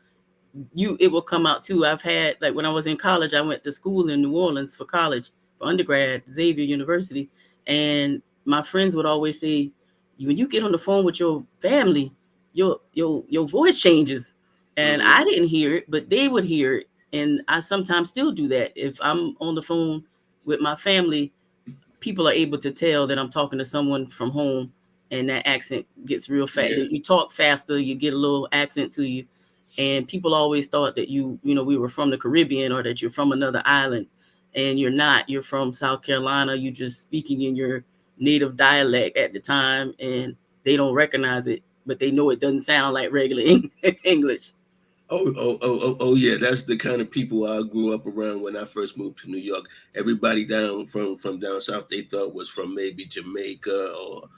it will come out too. I've had, like, when I was in college, I went to school in New Orleans for college, for undergrad, Xavier University, and my friends would always say, when you get on the phone with your family, your voice changes. And I didn't hear it, but they would hear it. And I sometimes still do that. If I'm on the phone with my family, people are able to tell that I'm talking to someone from home, and that accent gets real fast. Yeah. You talk faster, you get a little accent to you. And people always thought that we were from the Caribbean or that you're from another island, and you're not. You're from South Carolina. You're just speaking in your native dialect at the time, and they don't recognize it, but they know it doesn't sound like regular English. Oh yeah, that's the kind of people I grew up around when I first moved to New York. Everybody down from down south they thought was from maybe Jamaica or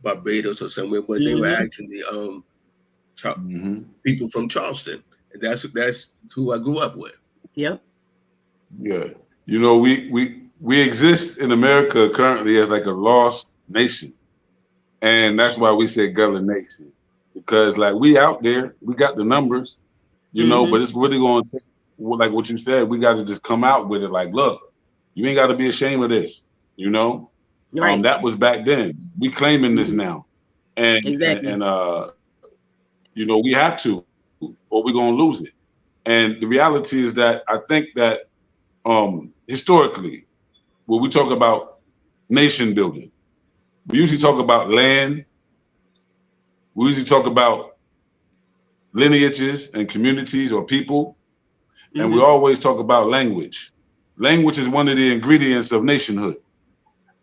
Barbados or somewhere, but they were actually people from Charleston. And that's who I grew up with. Yep. Yeah. You know, we exist in America currently as like a lost nation. And that's why we say Gullah Nation. Because like we out there, we got the numbers, you know, but it's really going to take, like what you said, we got to just come out with it. Like, look, you ain't got to be ashamed of this, you know? Right. That was back then. We claiming this now. And, exactly. and you know, we have to, or we're going to lose it. And the reality is that I think that historically, when we talk about nation building, we usually talk about land. We usually talk about lineages and communities or people. And we always talk about language. Language is one of the ingredients of nationhood.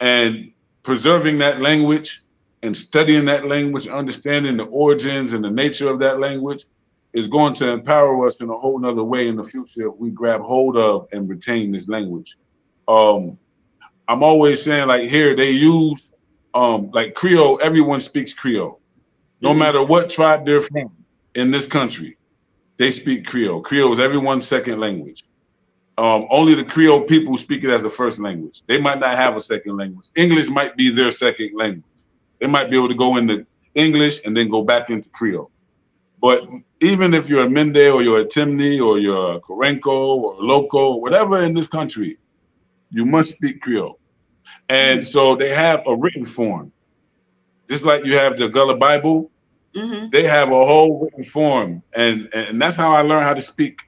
And preserving that language and studying that language, understanding the origins and the nature of that language is going to empower us in a whole nother way in the future if we grab hold of and retain this language. I'm always saying, like, here they use like Creole, everyone speaks Creole. No matter what tribe they're from in this country, they speak Creole. Creole is everyone's second language. Only the Creole people speak it as a first language. They might not have a second language. English might be their second language. They might be able to go into English and then go back into Creole. But even if you're a Mende or you're a Timni or you're a Korenko or a Loco or whatever in this country, you must speak Creole. And so they have a written form. Just like you have the Gullah Bible, they have a whole written form. And that's how I learned how to speak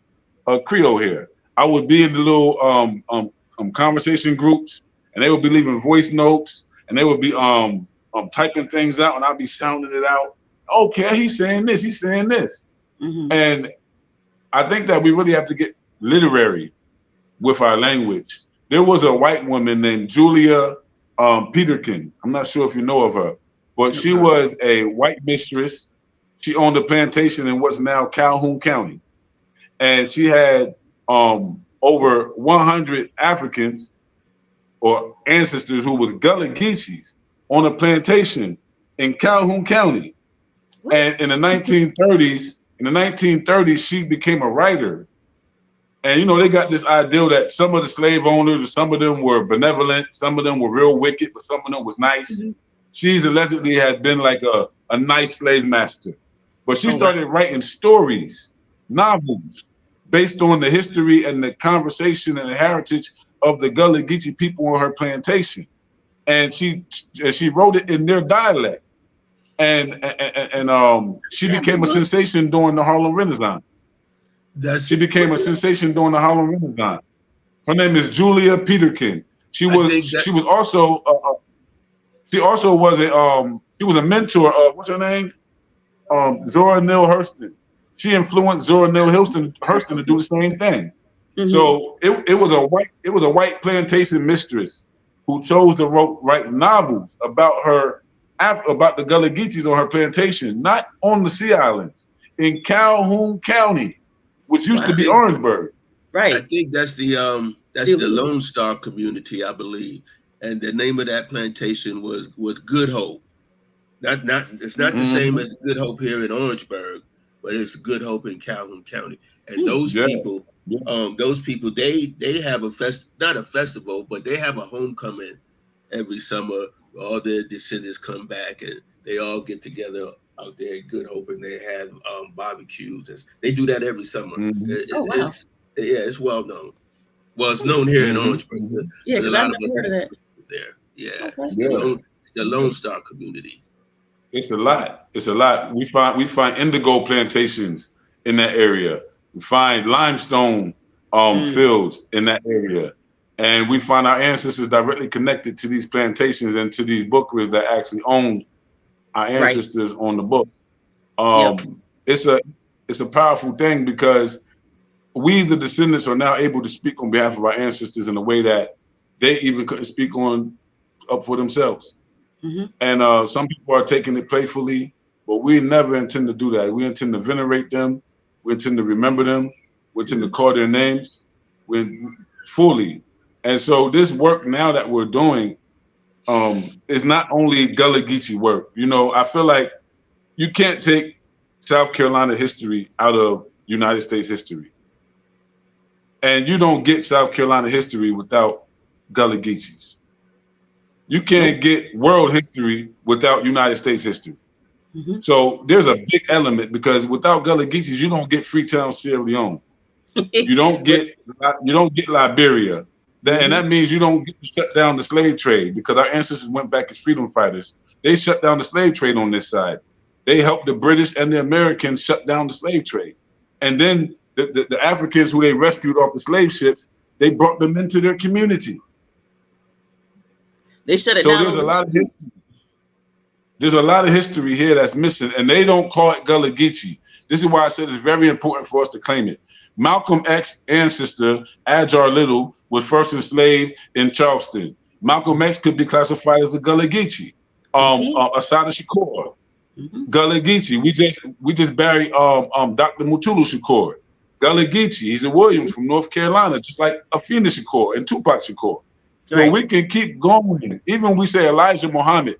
Creole here. I would be in the little conversation groups, and they would be leaving voice notes, and they would be typing things out, and I'd be sounding it out. Okay, he's saying this, he's saying this. And I think that we really have to get literary with our language. There was a white woman named Julia Peterkin. I'm not sure if you know of her, but she was a white mistress. She owned a plantation in what's now Calhoun County. And she had over 100 Africans or ancestors who was Gullah Geechees on a plantation in Calhoun County. And in the 1930s, she became a writer. And, you know, they got this ideal that some of the slave owners, some of them were benevolent, some of them were real wicked, but some of them was nice. She's allegedly had been like a nice slave master. But she started writing stories, novels, based on the history and the conversation and the heritage of the Gullah Geechee people on her plantation. And she wrote it in their dialect. And she became a sensation during the Harlem Renaissance. She became a sensation during the Harlem Renaissance. Her name is Julia Peterkin. She was also a mentor of, what's her name? Zora Neale Hurston. She influenced Zora Neale Hurston to do the same thing. So it was a white plantation mistress who chose to write novels about the Gullah Geechees on her plantation, not on the Sea Islands, in Calhoun County, which used to be Orangeburg. Right. I think that's the Lone Star community, I believe, and the name of that plantation was Good Hope. It's not the same as Good Hope here in Orangeburg, but it's Good Hope in Calhoun County. And those people, they have not a festival, but they have a homecoming every summer. All their descendants come back and they all get together out there at Good Hope, and they have barbecues. They do that every summer. It's well known. Well, it's known here in Orangeburg. Yeah, because I've never heard of that. There, it's the Lone Star community. It's a lot. We find indigo plantations in that area. We find limestone fields in that area. And we find our ancestors directly connected to these plantations and to these bookeries that actually owned our ancestors on the book. It's a powerful thing because we, the descendants, are now able to speak on behalf of our ancestors in a way that they even couldn't speak up for themselves. And some people are taking it playfully, but we never intend to do that. We intend to venerate them. We intend to remember them. We intend to call their names fully. And so this work now that we're doing is not only Gullah Geechee work. You know, I feel like you can't take South Carolina history out of United States history. And you don't get South Carolina history without Gullah Geechees. You can't get world history without United States history. So there's a big element because without Gullah Geechees, you don't get Freetown, Sierra Leone. You don't get Liberia. And that means you don't get to shut down the slave trade because our ancestors went back as freedom fighters. They shut down the slave trade on this side. They helped the British and the Americans shut down the slave trade. And then the Africans who they rescued off the slave ships, they brought them into their community. They shut it down. So there's a lot of history. There's a lot of history here that's missing, and they don't call it Gullah Geechee. This is why I said it's very important for us to claim it. Malcolm X's ancestor, Ajar Little, was first enslaved in Charleston. Malcolm X could be classified as a Gullah Geechee. Asada Shakur, Gullah Geechee. We just buried Dr. Mutulu Shakur, Gullah Geechee. He's a Williams from North Carolina, just like Afeni Shakur and Tupac Shakur. So we can keep going. Even we say Elijah Muhammad,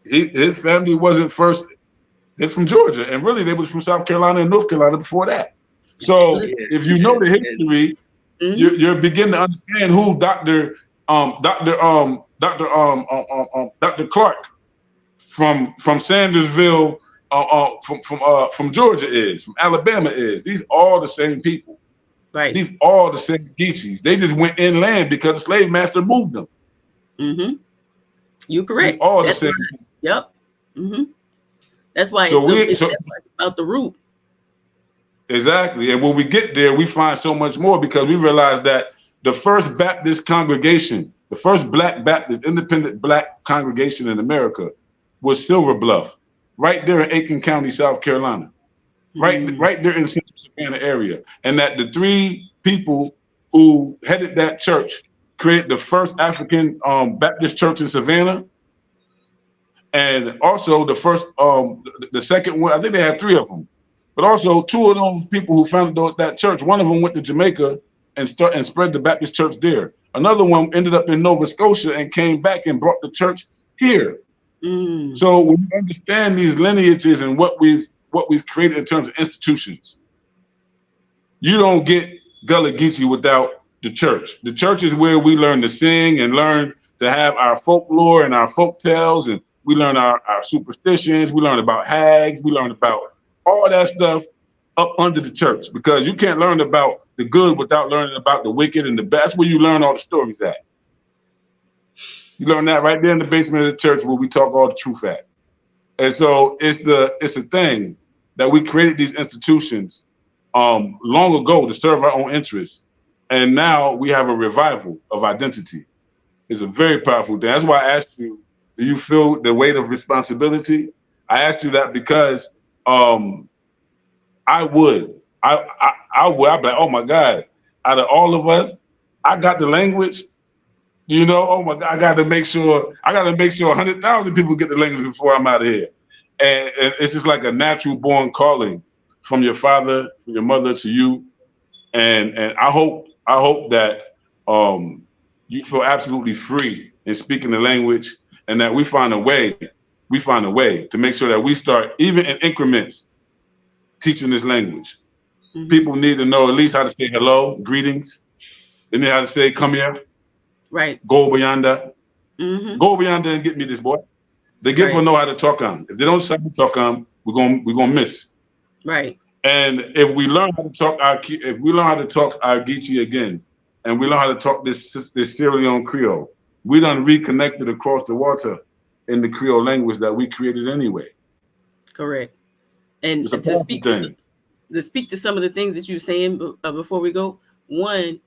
his family wasn't first. They're from Georgia, and really they was from South Carolina and North Carolina before that. So if you know the history, you're beginning to understand who Dr. Clark from Sandersville, from Georgia is, from Alabama is. These all the same people. Right. These all the same Geechees. They just went inland because the slave master moved them. Mm-hmm. You're correct. These all the That's same. why, yep. Mm-hmm. That's why So it's about the root. Exactly. And when we get there, we find so much more because we realize that the first Baptist congregation, the first Black Baptist, independent Black congregation in America was Silver Bluff, right there in Aiken County, South Carolina, right there in the Central Savannah area. And that the three people who headed that church created the first African Baptist church in Savannah. And also the first, the second one, I think they had three of them. But also two of those people who founded that church, one of them went to Jamaica and spread the Baptist church there. Another one ended up in Nova Scotia and came back and brought the church here. So when you understand these lineages and what we've created in terms of institutions, you don't get Gullah Geechee without the church. The church is where we learn to sing and learn to have our folklore and our folk tales, and we learn our superstitions. We learn about hags. We learn about all that stuff up under the church, because you can't learn about the good without learning about the wicked and the bad. That's where you learn all the stories at. You learn that right there in the basement of the church where we talk all the truth at. And so it's a thing that we created these institutions long ago to serve our own interests. And now we have a revival of identity. It's a very powerful thing. That's why I asked you, do you feel the weight of responsibility? I asked you that because I would. I'd be like, oh my God, out of all of us, I got the language. You know, oh my God, I got to make sure 100,000 people get the language before I'm out of here. And it's just like a natural born calling from your father, from your mother to you. And I hope that you feel absolutely free in speaking the language, and that we find a way to make sure that we start, even in increments, teaching this language. People need to know at least how to say hello, greetings. They need how to say come here. Right. Go over yonder. Go over yonder and get me this boy. They get to know how to talk on. If they don't know how to talk on, we're gonna miss. Right. And if we learn how to talk our Geechee again, and we learn how to talk this Sierra Leone Creole, we done reconnected across the water in the Creole language that we created anyway. Correct. And to speak to some of the things that you're saying before we go, one,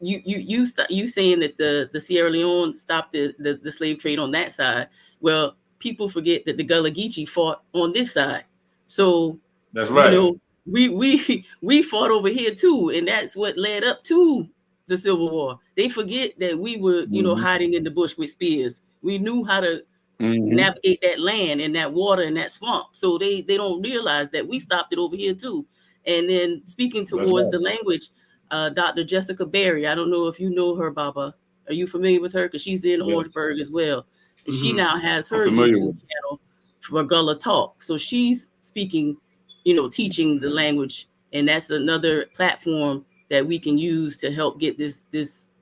you saying that the Sierra Leone stopped the slave trade on that side. Well, people forget that the Gullah Geechee fought on this side. So that's right. You know, we fought over here too, and that's what led up to the Civil War. They forget that we were, you know, hiding in the bush with spears. We knew how to navigate that land and that water and that swamp. So they don't realize that we stopped it over here too. And then speaking towards the language, Dr. Jessica Berry, I don't know if you know her, Baba. Are you familiar with her? Because she's in Orangeburg as well. And she now has her YouTube channel for Gullah Talk. So she's speaking, you know, teaching the language. And that's another platform that we can use to help get this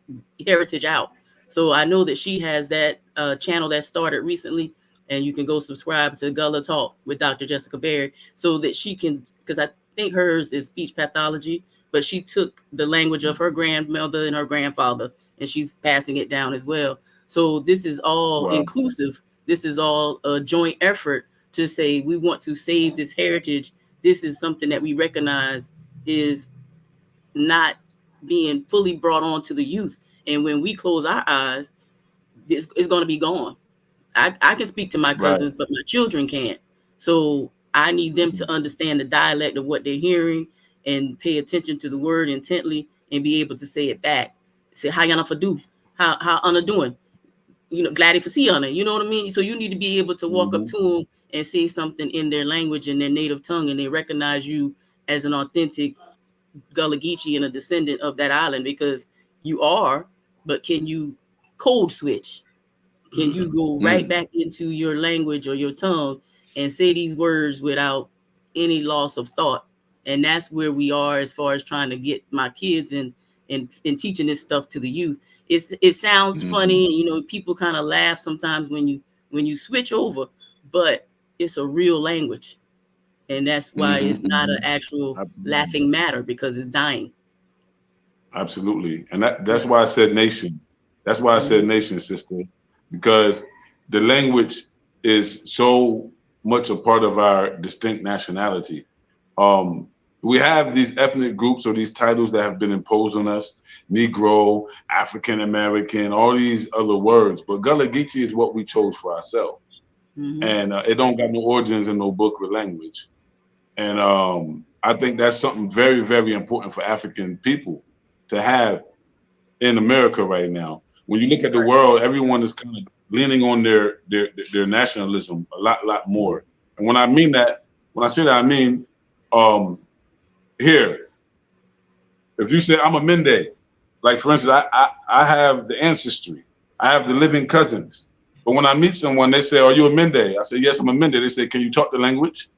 heritage out. So I know that she has that channel that started recently, and you can go subscribe to Gullah Talk with Dr. Jessica Berry so that she can, because I think hers is speech pathology, but she took the language of her grandmother and her grandfather, and she's passing it down as well. So this is all inclusive. This is all a joint effort to say we want to save this heritage. This is something that we recognize is not being fully brought on to the youth. And when we close our eyes, this is going to be gone. I can speak to my cousins, but my children can't. So I need them to understand the dialect of what they're hearing and pay attention to the word intently and be able to say it back. Say, how y'all for do? How Anna doing? You know, glad to see Anna. You know what I mean? So you need to be able to walk up to them and say something in their language and their native tongue, and they recognize you as an authentic Gullah Geechee and a descendant of that island, because you are. But can you code switch? Can you go right back into your language or your tongue and say these words without any loss of thought? And that's where we are as far as trying to get my kids and teaching this stuff to the youth. It sounds funny, you know, people kind of laugh sometimes when you switch over, but it's a real language. And that's why it's not an actual laughing matter, because it's dying. Absolutely. And that's why I said nation. That's why I said nation, sister, because the language is so much a part of our distinct nationality. We have these ethnic groups or these titles that have been imposed on us: Negro, African American, all these other words. But Gullah Geechee is what we chose for ourselves. And it don't got no origins in no book or language. And I think that's something very, very important for African people to have in America right now. When you look at the world, everyone is kind of leaning on their nationalism a lot more. And when I mean that, when I say that, I mean here. If you say I'm a Mende, like for instance, I have the ancestry, I have the living cousins. But when I meet someone, they say, "Are you a Mende?" I say, "Yes, I'm a Mende." They say, "Can you talk the language?"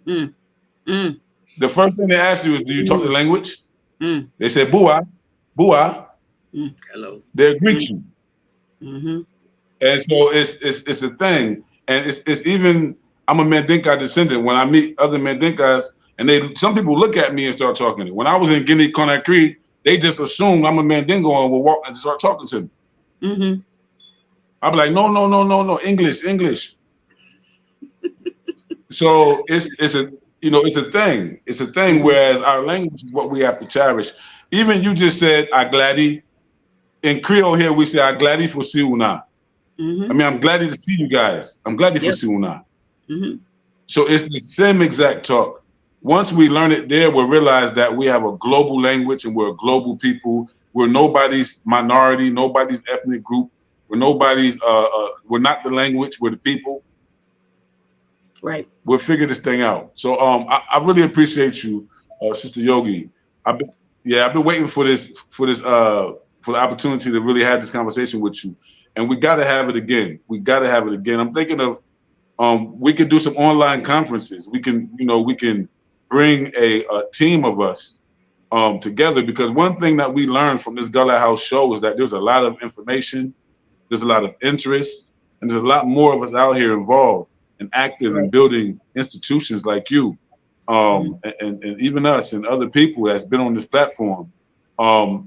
The first thing they ask you is, "Do you talk the language?" They say, "Bua, bua." Hello. They'll greet you. And so it's a thing, and it's even. I'm a Mandinka descendant. When I meet other Mandinkas, and some people look at me and start talking. When I was in Guinea Conakry, they just assumed I'm a Mandingo and will walk and start talking to me. I'll be like, no, English. So it's a it's a thing. It's a thing. Whereas our language is what we have to cherish. Even you just said "agladi." In Creole here we say "agladi for siuna." I mean, I'm glad to see you guys. I'm glad for siuna. So it's the same exact talk. Once we learn it there, we'll realize that we have a global language and we're a global people. We're nobody's minority, nobody's ethnic group. We're nobody's. We're not the language. We're the people. Right. We'll figure this thing out. So I really appreciate you, Sister Yogi. I've been waiting for the opportunity to really have this conversation with you, and we got to have it again. I'm thinking of we could do some online conferences. We can bring a team of us together, because one thing that we learned from this Gullah House show is that there's a lot of information, there's a lot of interest, and there's a lot more of us out here involved and active in building institutions like you, and even us and other people that's been on this platform.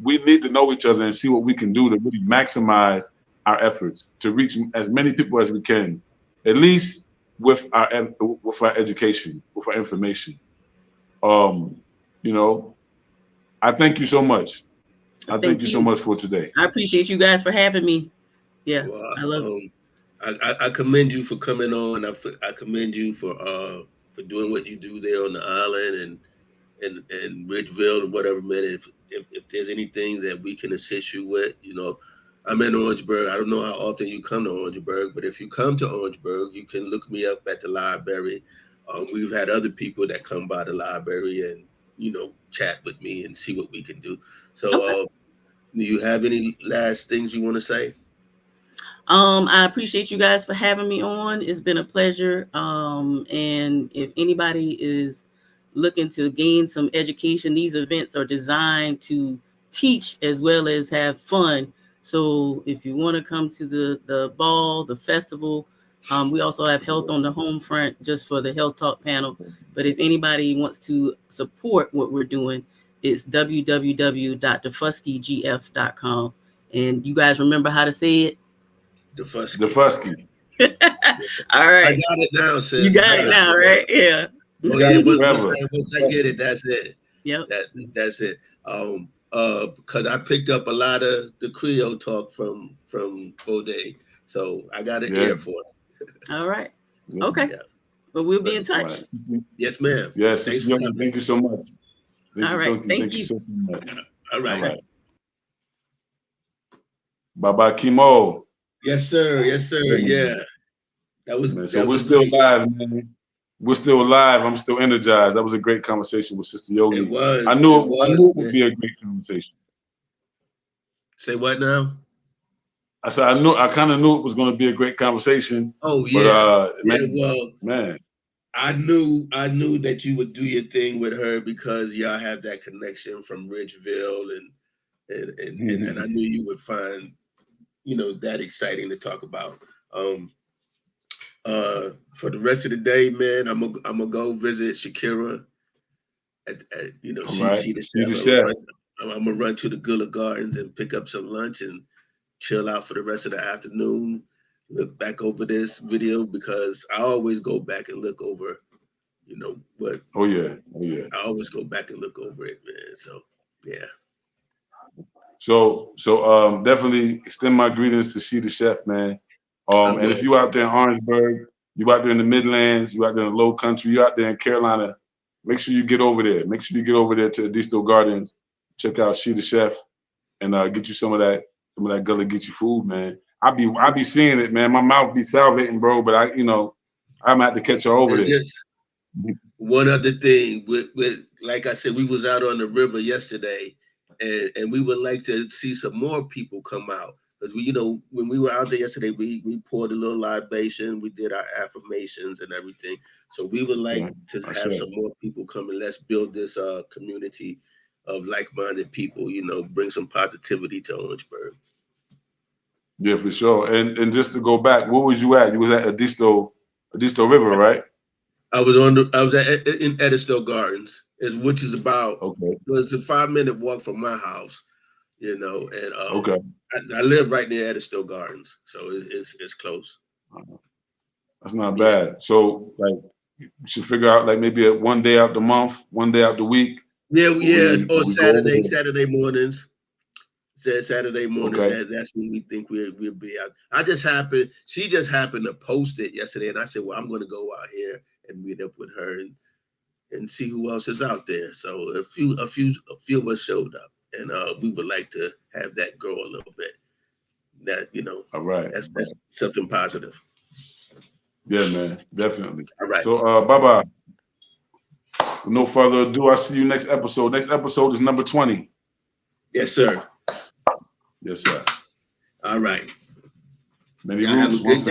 We need to know each other and see what we can do to really maximize our efforts to reach as many people as we can, at least with our education, with our information. I thank you so much. I thank you so much for today. I appreciate you guys for having me. Yeah, well, I love it. I commend you for coming on. I commend you for doing what you do there on the island and Ridgeville and whatever, man. If there's anything that we can assist you with, I'm in Orangeburg. I don't know how often you come to Orangeburg, but if you come to Orangeburg, you can look me up at the library. We've had other people that come by the library and chat with me and see what we can do. So, do you have any last things you want to say? I appreciate you guys for having me on. It's been a pleasure. And if anybody is looking to gain some education, these events are designed to teach as well as have fun. So if you want to come to the ball, the festival, we also have Health on the Home Front just for the Health Talk panel. But if anybody wants to support what we're doing, it's www.defuskygf.com. And you guys remember how to say it? Defusky. All right. I got it now, sis. You got it now, right? Yeah. Oh yeah. Once I get it, that's it. Yep. That's it. Because I picked up a lot of the Creole talk from Fode, so I got an ear for it. All right. Okay. Yeah. But we'll be in touch. Right. Yes, ma'am. Yes. Thank you so much. Thank you so much. All right. Bye-bye, Kimo. Yes, sir. Yeah. That was. Man, so we're still live, man. We're still alive. I'm still energized. That was a great conversation with Sister Yogi. It was. I knew it would be a great conversation. Say what now? I said I kind of knew it was going to be a great conversation. Oh yeah. But, man. I knew that you would do your thing with her because y'all have that connection from Ridgeville and I knew you would find that exciting to talk about. For the rest of the day, man, I'm gonna go visit Shakira. You know, All right. she the See the chef. chef. I'm gonna run to the Gullah Gardens and pick up some lunch and chill out for the rest of the afternoon. Look back over this video because I always go back and look over, you know, what. Oh yeah. Oh yeah. I always go back and look over it, man. So yeah. So definitely extend my greetings to She the Chef, man. And if you out there in Orangeburg, you out there in the Midlands, you out there in the Low Country, you out there in Carolina, make sure you get over there. Make sure you get over there to Edisto Gardens. Check out She the Chef and get you some of that Gullah Geechee food, man. I be seeing it, man. My mouth be salivating, bro. But I'm gonna have to catch her over there. Just one other thing, with like I said, we was out on the river yesterday, and we would like to see some more people come out because we, when we were out there yesterday, we poured a little libation, we did our affirmations and everything. So we would like to have some more people come and let's build this community of like-minded people. Bring some positivity to Orangeburg. Yeah, for sure. And just to go back, where was you at? You was at Edisto River, right? I was in Edisto Gardens, which is about it's a 5-minute walk from my house, and I live right near Edisto Gardens, so it's close. That's not bad. So like you should figure out like maybe one day out the month, one day out the week. Yeah, or Saturday mornings. Saturday mornings, that's when we think we'll be out. She just happened to post it yesterday, and I said, well, I'm going to go out here and meet up with her and see who else is out there. So a few of us showed up, and we would like to have that grow a little bit. That all right, that's something positive. Yeah, man, definitely. All right. So bye. With no further ado, I'll see you next episode. Next episode is number 20. Yes, sir. Yes, sir. All right. Many roots, one